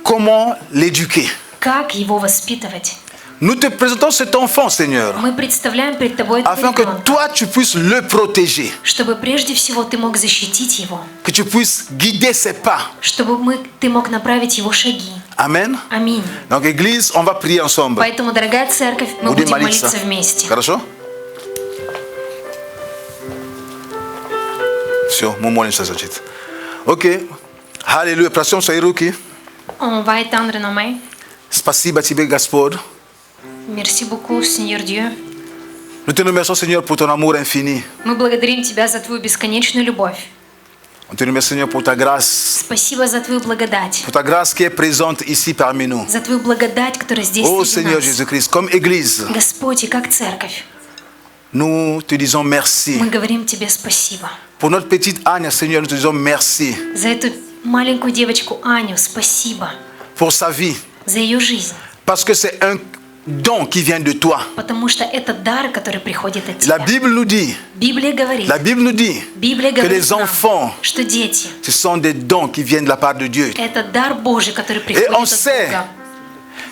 Comment l'éduquer. как его воспитывать. Nous te présentons cet enfant, Seigneur, Мы представляем перед Тобой этого afin que ребенка, toi, tu puisses le protéger, чтобы прежде всего Ты мог защитить его, que tu puisses guider ses pas. чтобы Ты мог направить его шаги. Amen. Аминь. Donc, Église, on va prier ensemble. Поэтому, дорогая церковь, мы Будем будем молиться. молиться вместе. Хорошо? Все, мы молимся, значит. Окей. Аллилуйя. Просим свои руки. On va étendre nos mains. Спасибо тебе, Господь. Merci beaucoup, Seigneur Dieu. Nous te remercions, Seigneur, pour ton amour infini. Мы благодарим Тебя за Твою бесконечную любовь. On te remercie, Seigneur, pour ta grâce. Спасибо за Твою благодать. Pour ta grâce qui est présente ici parmi nous. За Твою благодать, которая здесь Oh, среди Seigneur нас. Jésus-Christ, comme Église, Господь, и как церковь, nous te disons merci. мы говорим Тебе спасибо. Pour notre petite Anya, Seigneur, nous te disons merci. За эту маленькую девочку Аню спасибо. Pour sa vie. За ее жизнь. Parce que c'est un don qui vient de toi. Потому что это дар, который приходит от La Тебя. Bible nous dit, Библия говорит, que говорит les нам, enfants, что дети ce sont des dons qui viennent de la part de Dieu. – это дар Божий, который приходит on от sait Бога.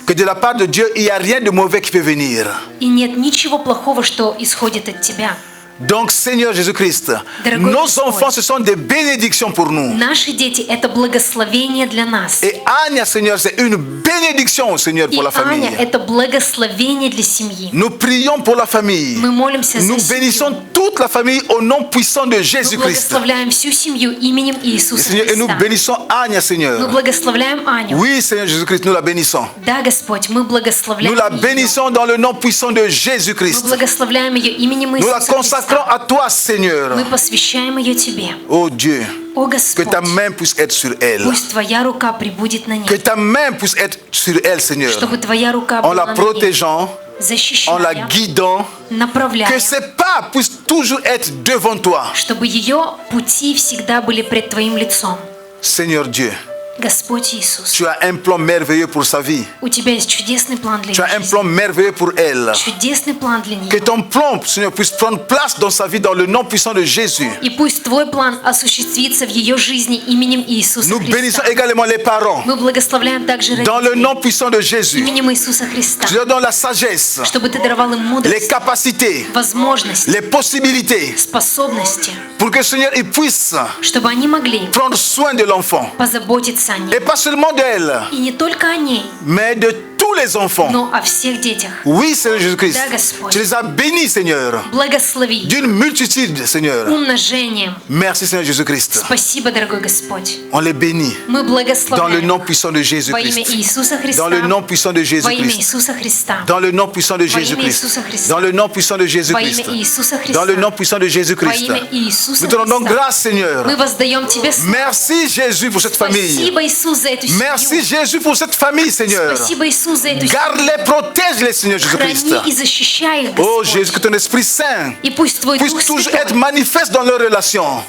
Que de la part de Dieu, il n'y a rien de mauvais qui peut venir. И нет ничего плохого, что исходит от Тебя. Donc, Seigneur Jésus-Christ, Дорогой nos Господь, enfants, ce sont des bénédictions pour nous. Наши дети – это благословение для нас. Et Anya, Seigneur, c'est une bénédiction, Seigneur, И pour la famille. Аня – это благословение для семьи. Nous prions pour la famille. Мы молимся Nous за bénissons семью. toute la famille au nom puissant de Мы Jésus-Christ. благословляем всю семью именем Иисуса Seigneur, et nous Христа. bénissons Anya, Мы Seigneur. благословляем Аню. Oui, Seigneur Jésus-Christ, nous la bénissons. Да, Господь, мы Nous благословляем la ее. bénissons dans le nom puissant de Мы Jésus-Christ. благословляем ее именем Nous la Иисуса consacrons Христа. à toi, Seigneur. Мы посвящаем ее Тебе. Oh Dieu, О que Господь, ta main puisse être sur elle. пусть Твоя рука прибудет на Que ней, ta main puisse être sur elle, Seigneur. чтобы Твоя рука En была la на ней, protégeant, en la защищая, guidant. направляя, Que ses pas puissent toujours être devant toi. чтобы ее пути всегда были пред Твоим лицом. Seigneur Dieu, Господь Иисус, tu as un plan merveilleux pour sa vie. у Тебя есть чудесный план для Tu as ее un жизни. plan merveilleux pour elle. Чудесный план для Que нее. ton plan, Seigneur, puisse prendre place dans sa vie dans le nom puissant de Jésus. И пусть Твой план осуществится в ее жизни именем Иисуса Nous bénissons Христа. également les parents Мы благословляем также dans le родителей nom puissant de Jésus. именем Иисуса Христа, Tu leur donnes la sagesse, чтобы Ты даровал им les мудрость, capacités, возможность, les possibilités способности, pour que Seigneur il puisse чтобы они могли prendre soin de l'enfant. позаботиться о ней. Et pas seulement d'elle, И не только о ней, mais de tous les enfants. но о всех детях. Oui, Seigneur Jésus-Christ. Да, Господь. Tu les as bénis, Seigneur, Благослови d'une multitude, Seigneur. умножением. Merci, Seigneur Jésus-Christ. Спасибо, дорогой Господь. On les bénit Мы dans le благословляем nom puissant de во имя Jésus-Christ. Иисуса Христа. Dans le nom puissant de Во имя Jésus-Christ. Иисуса Христа. Dans le nom puissant de Во имя Jésus-Christ. Иисуса Христа. Dans le nom puissant de Во Jésus-Christ. имя Иисуса Христа. Dans le nom puissant de Во Jésus-Christ. имя Иисуса Nous te rendons Христа. grâce, Seigneur. Мы воздаем Тебе славу. Merci, Jésus, pour cette famille. Спасибо, Иисус, за эту Merci, семью. Jésus, pour cette famille, Seigneur. Спасибо, Иисус, за эту семью. Garde-les, protège-les, Seigneur Jésus-Christ. Храни и защищай их, Oh Господь. Jésus, que ton Esprit Saint И пусть Твой Дух puisse toujours être Святой manifeste dans leurs relations.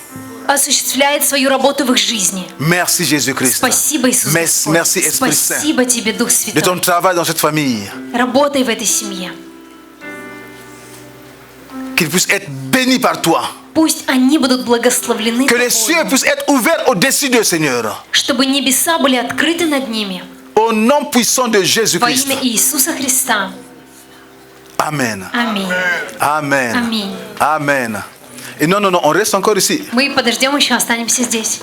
осуществляет свою работу в их жизни. Merci, Jésus-Christ. Спасибо, Иисус Господь. Merci, Esprit Saint, Спасибо Тебе, Дух de Святой. ton travail dans cette famille. Работай в этой семье. Qu'ils puissent être bénis par toi. Пусть они будут благословлены Que les Тобою, cieux puissent être ouverts au-dessus d'eux, Seigneur. чтобы небеса были открыты над ними. Au nom puissant de Во Jésus-Christ. имя Иисуса Христа. Amen. Аминь. Amen. Аминь. Amen. Et non, on reste encore ici. Мы подождем еще, останемся здесь.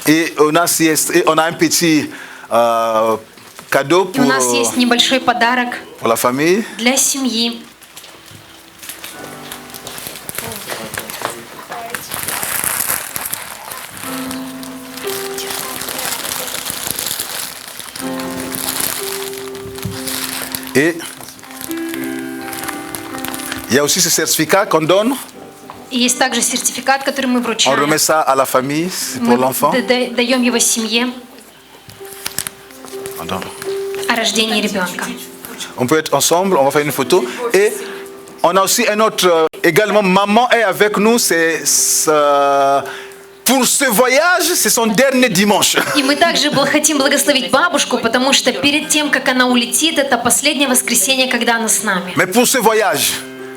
Et on a un petit cadeau И у нас есть небольшой подарок pour la famille. для семьи. Et il y a aussi ce certificat qu'on donne. И есть также сертификат, который мы On вручаем. remet ça à la famille, c'est pour Мы l'enfant. даем его семье On donne. о рождении ребенка. On peut être ensemble, on va faire une photo. Et on a aussi un autre, également, maman est avec nous. Pour ce voyage, c'est son dernier dimanche. И мы также хотим благословить бабушку, потому что перед тем, как она улетит, это последнее воскресенье, когда она с нами. Mais pour ce voyage,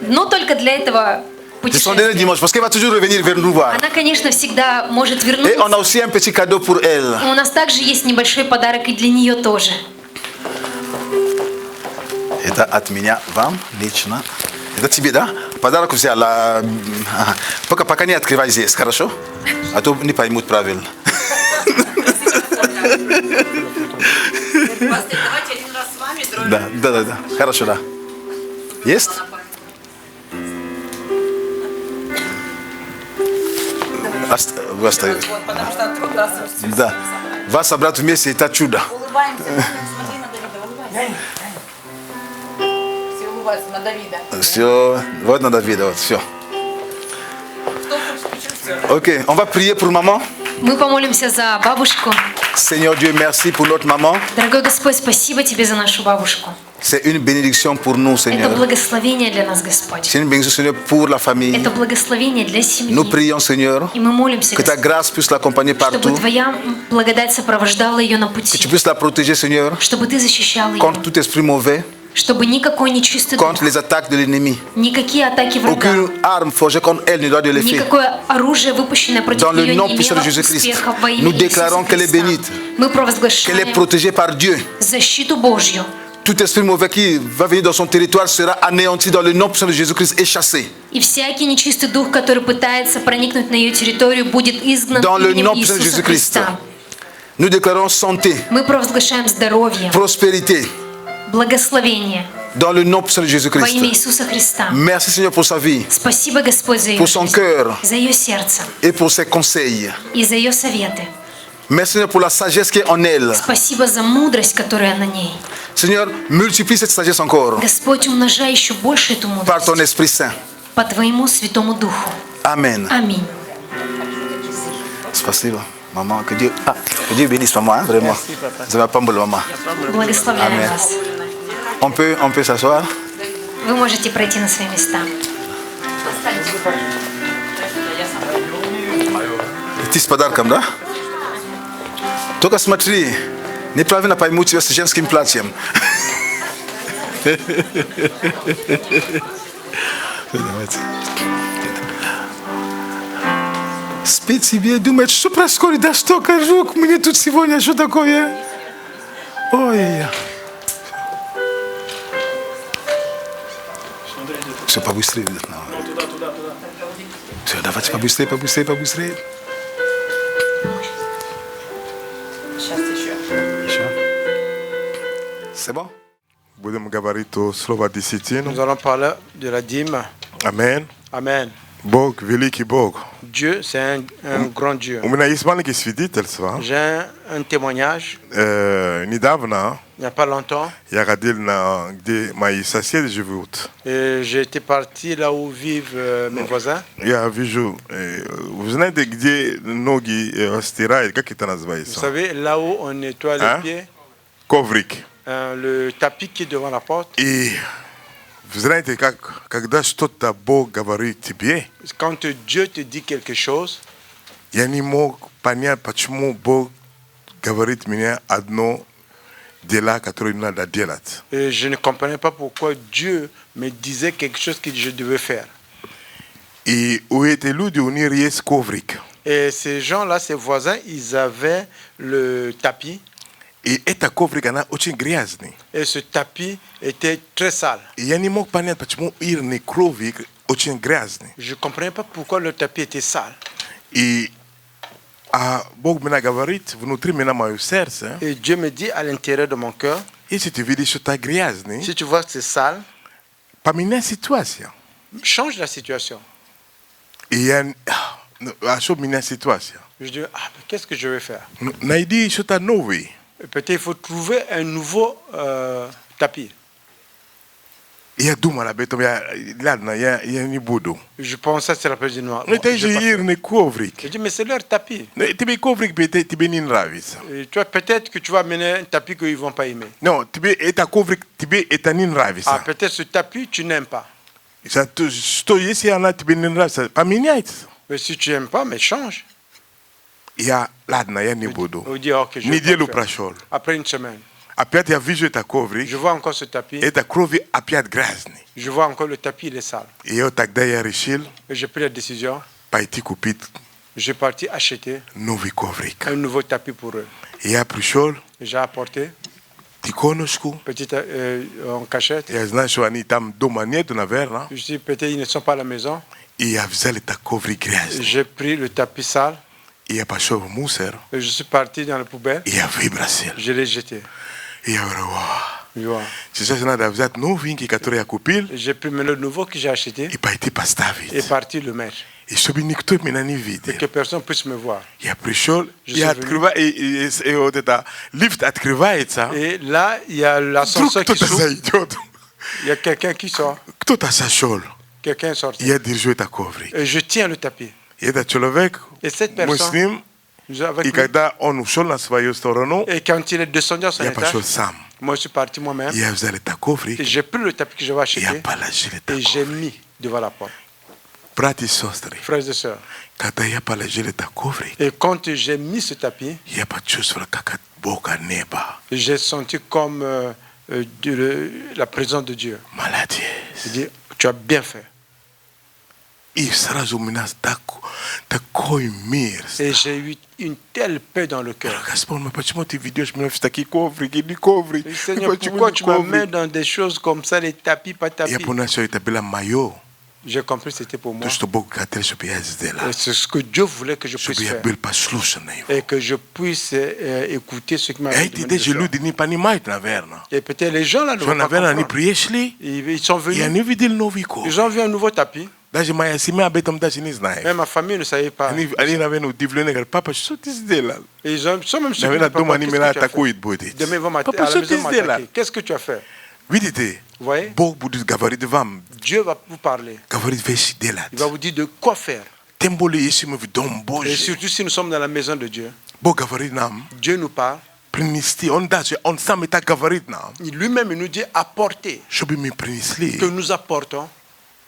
Но только для этого c'est son dernier путешествия. dimanche, parce qu'elle va toujours revenir vers nous voir. Она, конечно, всегда может Et on a вернуться. aussi un petit cadeau pour elle. И у нас также есть небольшой подарок и для нее тоже. Это от меня вам лично. Это тебе, да? Подарок взяла. Пока не открывай здесь, хорошо? А то не поймут правильно. Давайте один раз с вами, другой Да. Хорошо, да. Есть? Вы оставите. вот, потому что трудно осуществить. Да. Вас собрать вместе, это чудо. Улыбаемся. Смотри на Давида, улыбайся. Все улыбаются на Давида. Все. Вот на Давида, вот, все. Кто хочет почувствовать? Ok, on va prier pour maman. Мы помолимся за бабушку. Seigneur Dieu, merci pour notre maman. Дорогой Господь, спасибо Тебе за нашу бабушку. C'est une bénédiction pour nous, Это Seigneur. благословение для нас, Господь. C'est une bénédiction, Seigneur, pour la famille. Это благословение для семьи. Nous prions, Seigneur, И мы молимся, que ta Господь, grâce puisse l'accompagner чтобы partout. Твоя благодать сопровождала ее на Que tu пути. puisses la protéger, Seigneur, Чтобы Ты защищал ее. contre tout esprit mauvais, Чтобы никакой нечистый дух, contre les attaques de l'ennemi. никакие атаки врага, Aucune arme forgée contre elle ne doit de l'effet. никакое оружие, выпущенное против Dans le нее, nom не puissant de имело Jésus-Christ, успеха во имя nous Иисуса déclarons qu'elle est Христа. bénite, Мы qu'elle est провозглашаем protégée par Dieu. защиту Божью. Tout esprit mauvais qui va venir dans son territoire sera anéanti dans le nom puissant de Jésus-Christ et chassé. И всякий нечистый дух, который пытается проникнуть на ее территорию, будет изгнан Dans le именем nom puissant de Иисуса Jésus-Christ. Христа. Nous déclarons santé, Мы провозглашаем здоровье, prospérité, благословение dans le nom puissant de во имя Jésus-Christ. Иисуса Христа. Merci Seigneur pour sa vie, Спасибо, Господь, за ее pour son жизнь, cœur за ее сердце et pour ses conseils. и за ее советы. Merci Seigneur pour la sagesse qui est en elle. Спасибо за мудрость, которая на ней. Seigneur, multiplie cette sagesse encore Господь, умножай еще больше эту par ton мудрость Esprit Saint. по Твоему Святому Духу. Amen. Аминь. Спасибо, maman. Que Dieu bénisse maman, hein, vraiment. Ça va pas mal, maman. Благословляем Аминь. вас. On peut s'asseoir. Вы можете пройти на свои места. Ты с подарком, да? Только смотри, неправильно поймут тебя с женским платьем. Давайте. Спи себе, думает, что происходит, да что, Кожук, мне тут сегодня, что такое? Ой. Все, побыстрее. Все, давайте побыстрее. Сейчас еще. Еще. C'est bon? Будем говорить о слово десятину. Nous allons parler de la dîme. Amen. Amen. Бог, великий Бог. Dieu, c'est un grand Dieu. У меня есть маленькое свидетельство. J'ai un témoignage. Недавно Il n'y a pas longtemps, я ходил где мои соседи живут. j'ai été parti là où vivent mes voisins. Я вижу, вы знаете, где ноги стирают, как это Vous называется? savez, là où on nettoie les Hein? pieds, Коврик. le tapis qui est devant la porte. И вы знаете, когда что-то Бог говорит тебе, Quand Dieu te dit quelque chose, я не мог понять, почему Бог говорит мне одно дело, которое надо делать. et je ne comprenais pas pourquoi Dieu me disait quelque chose que je devais faire. И у этих людей у них есть коврик. Et ces gens-là, ces voisins, ils avaient le tapis. И это коврик, она очень грязный. Et ce tapis était très sale. И я не мог понять, почему их коврик очень грязный. Je ne comprenais pas pourquoi le tapis était sale. И Бог меня говорит внутри меня мое сердце, Et Dieu me dit à l'intérieur de mon cœur, если ты видишь, что это грязный, si tu vois que c'est sale, поменяй ситуацию. change la situation. И я, что менять ситуацию? Je dis, ah, mais qu'est-ce que je vais faire? Найди что-то новое. Peut-être il faut trouver un nouveau tapis. Il y a deux malabé, il y a un boudou. Je pense que c'est la pêche du noir. Mais tu ne couvres. Je dis, mais c'est leur tapis. Tu couvres peut-être, tu es ravi. Et tu vois, peut-être que tu vas mener un tapis qu'ils ne vont pas aimer. Non, tu es couvre, tu es ravi. Ah, peut-être ce tapis, tu n'aimes pas. Ça, tu es ravi. Pas mignon. Mais si tu n'aimes pas, mais change. Il y a là-dedans, il y a un boudou. On dit, ok, je Ni vais le pas le faire. prachol. Après une semaine, Après, tu as vu, je t'ai couvert. je vois encore ce tapis. Et tu as couvert à pied de grâce. Je vois encore le tapis, il est sale. Et tu as d'ailleurs richil, Et j'ai pris la décision. pas été coupé, J'ai parti acheter nouveau couvrir. un nouveau tapis pour eux. Et après, chol, J'ai apporté, tu connais ce que petit en cachette. il y a un chouani, tu as deux manières de naver, là. Je dis, peut-être ils ne sont pas à la maison. Et il y a vu ta couvrir grâce. J'ai pris le tapis sale. Il y a pas chauve mousser. Et je suis parti dans la poubelle. Il y a vibration. Je l'ai jeté. Il y a wow. Tu vois. C'est ça, c'est là, vous êtes nouveau qui a trouvé à couper. Et j'ai pris le nouveau que j'ai acheté Il pas été pas et vite. parti le mettre. Et ce binique tout menani Et vide. que personne puisse me voir. Il y a plus chaud. Je Il y a suis trouvé et au tata lift à trouver et ça. Et là, il y a l'ascenseur Tout qui ça s'ouvre. idiot. Il y a quelqu'un qui sort. Tout à sa chol. Quelqu'un est sorti. Il y a des jeux à couvrir. Et je tiens le tapis. Il y a des človek Et cette personne, muslim. avec Et lui, quand on chol na svoyo storono, et quand il est descendu à son il y a pas étage, chol sam. moi je suis parti moi-même. Il y a vous allez ta couvrir. Et j'ai pris le tapis que j'avais Il y a acheté pas la gilet ta et j'ai mis devant la porte. Prati sostre. Frères et sœurs. Quand il y a pas la gilet ta couvrir. Et quand j'ai mis ce tapis, Il y a pas de chose sur le caca boca neba. j'ai senti comme la présence de Dieu. Maladie. Je dis, tu as bien fait. Il sera zominas ta coimir. Et j'ai eu une telle paix dans le cœur. Gaspard, mais pourquoi tu vidéo je me fais qui couvre, qui couvre. Et Seigneur, pourquoi tu m'amènes dans des choses comme ça, les tapis, pas Il y a tapis? pour nous sur la maillot. J'ai compris que c'était pour moi. Tout ce beau gâteau sur pièce de là. Et c'est ce que Dieu voulait que je Sur puisse faire. bien pas solution. Et que je puisse écouter ce qui m'a Et demandé tu dis de je lui faire. dis ni pas ni maït na verna. Et peut-être les gens là ne Je vont na pas verna ni comprendre. prier chli. Ils sont Il y a venus, ni vidéo novico. ils ont vu un nouveau tapis. Daje maya si me abetam daje ni Même znae. ma famille ne savait pas. Ani na venu divlene gal papa sotis de là. Et ils sont même Na sûrs vena que doma ni qu'est-ce mena que tu as ta koit fait? bodit. Demain, ils vont m'attaquer. Papa À la maison, ils vont sotis de là. m'attaquer. Qu'est-ce que tu as fait? Vidite. Vous voyez? Bo budus gavari de vam. Dieu va vous parler. Gavari veshi de là. Il va vous dire de quoi faire. Tembole yesu me vidom Et boje. surtout si nous sommes dans la maison de Dieu. Bo gavari nam. Dieu nous parle. Prinisti on daje on sameta gavari nam. Lui-même, il nous dit apporter. Shobi mi prinisli. Que nous apportons.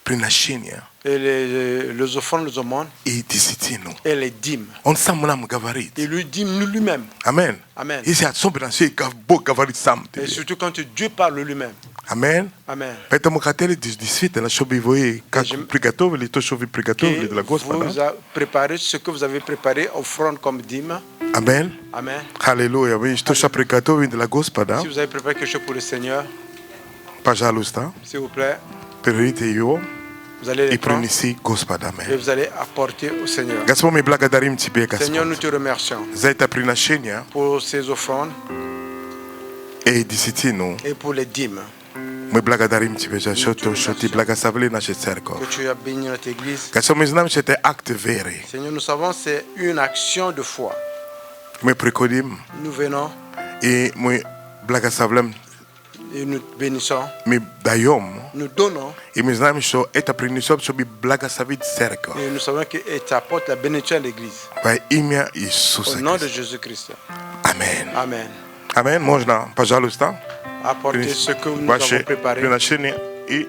Prinashinia. Et les offrandes, les aumônes Et disitino. et les dîmes. On samuna mu gavari. Il lui dit lui-même. Amen. Amen. Ici a son branché bo gavari sam. Et surtout quand Dieu parle lui-même. Amen. Amen. Peta mo katele disfite na shobi voye ka Je- pregato le to shobi pregato Que de la gospel. vous a préparé ce que vous avez préparé, offrande comme dîme. Amen. Amen. Hallelujah. Oui, je te pregato de la gospel. Si vous avez préparé quelque chose pour le Seigneur, Pas jalousta. s'il vous plaît, Perite yo. vous allez les Et prendre prenisi gospel et amen. vous allez apporter au Seigneur. Gaspo me blaga darim tibe Seigneur, nous gaspo. te remercions Zaita prinashenia pour ces offrandes e disitino. et pour les dîmes Me blaga darim tibe ja shoto shoti blaga savle na cerco. que tu as béni notre Église. Gaspo me znam c'était acte vere. Seigneur, nous savons que c'est une action de foi. Me prekodim Nous venons e me blaga savlem et nous bénissons. me dayom. Nous donnons E me znam sho eta prinisop shobi blaga savid cerco. et nous savons que tu apportes la bénédiction à l'Église. By imia Jesus. Au nom de Jésus-Christ. Amen. Amen. Amen. Można pas jalousta. Apportez ce que nous Bache avons préparé. prinashenia e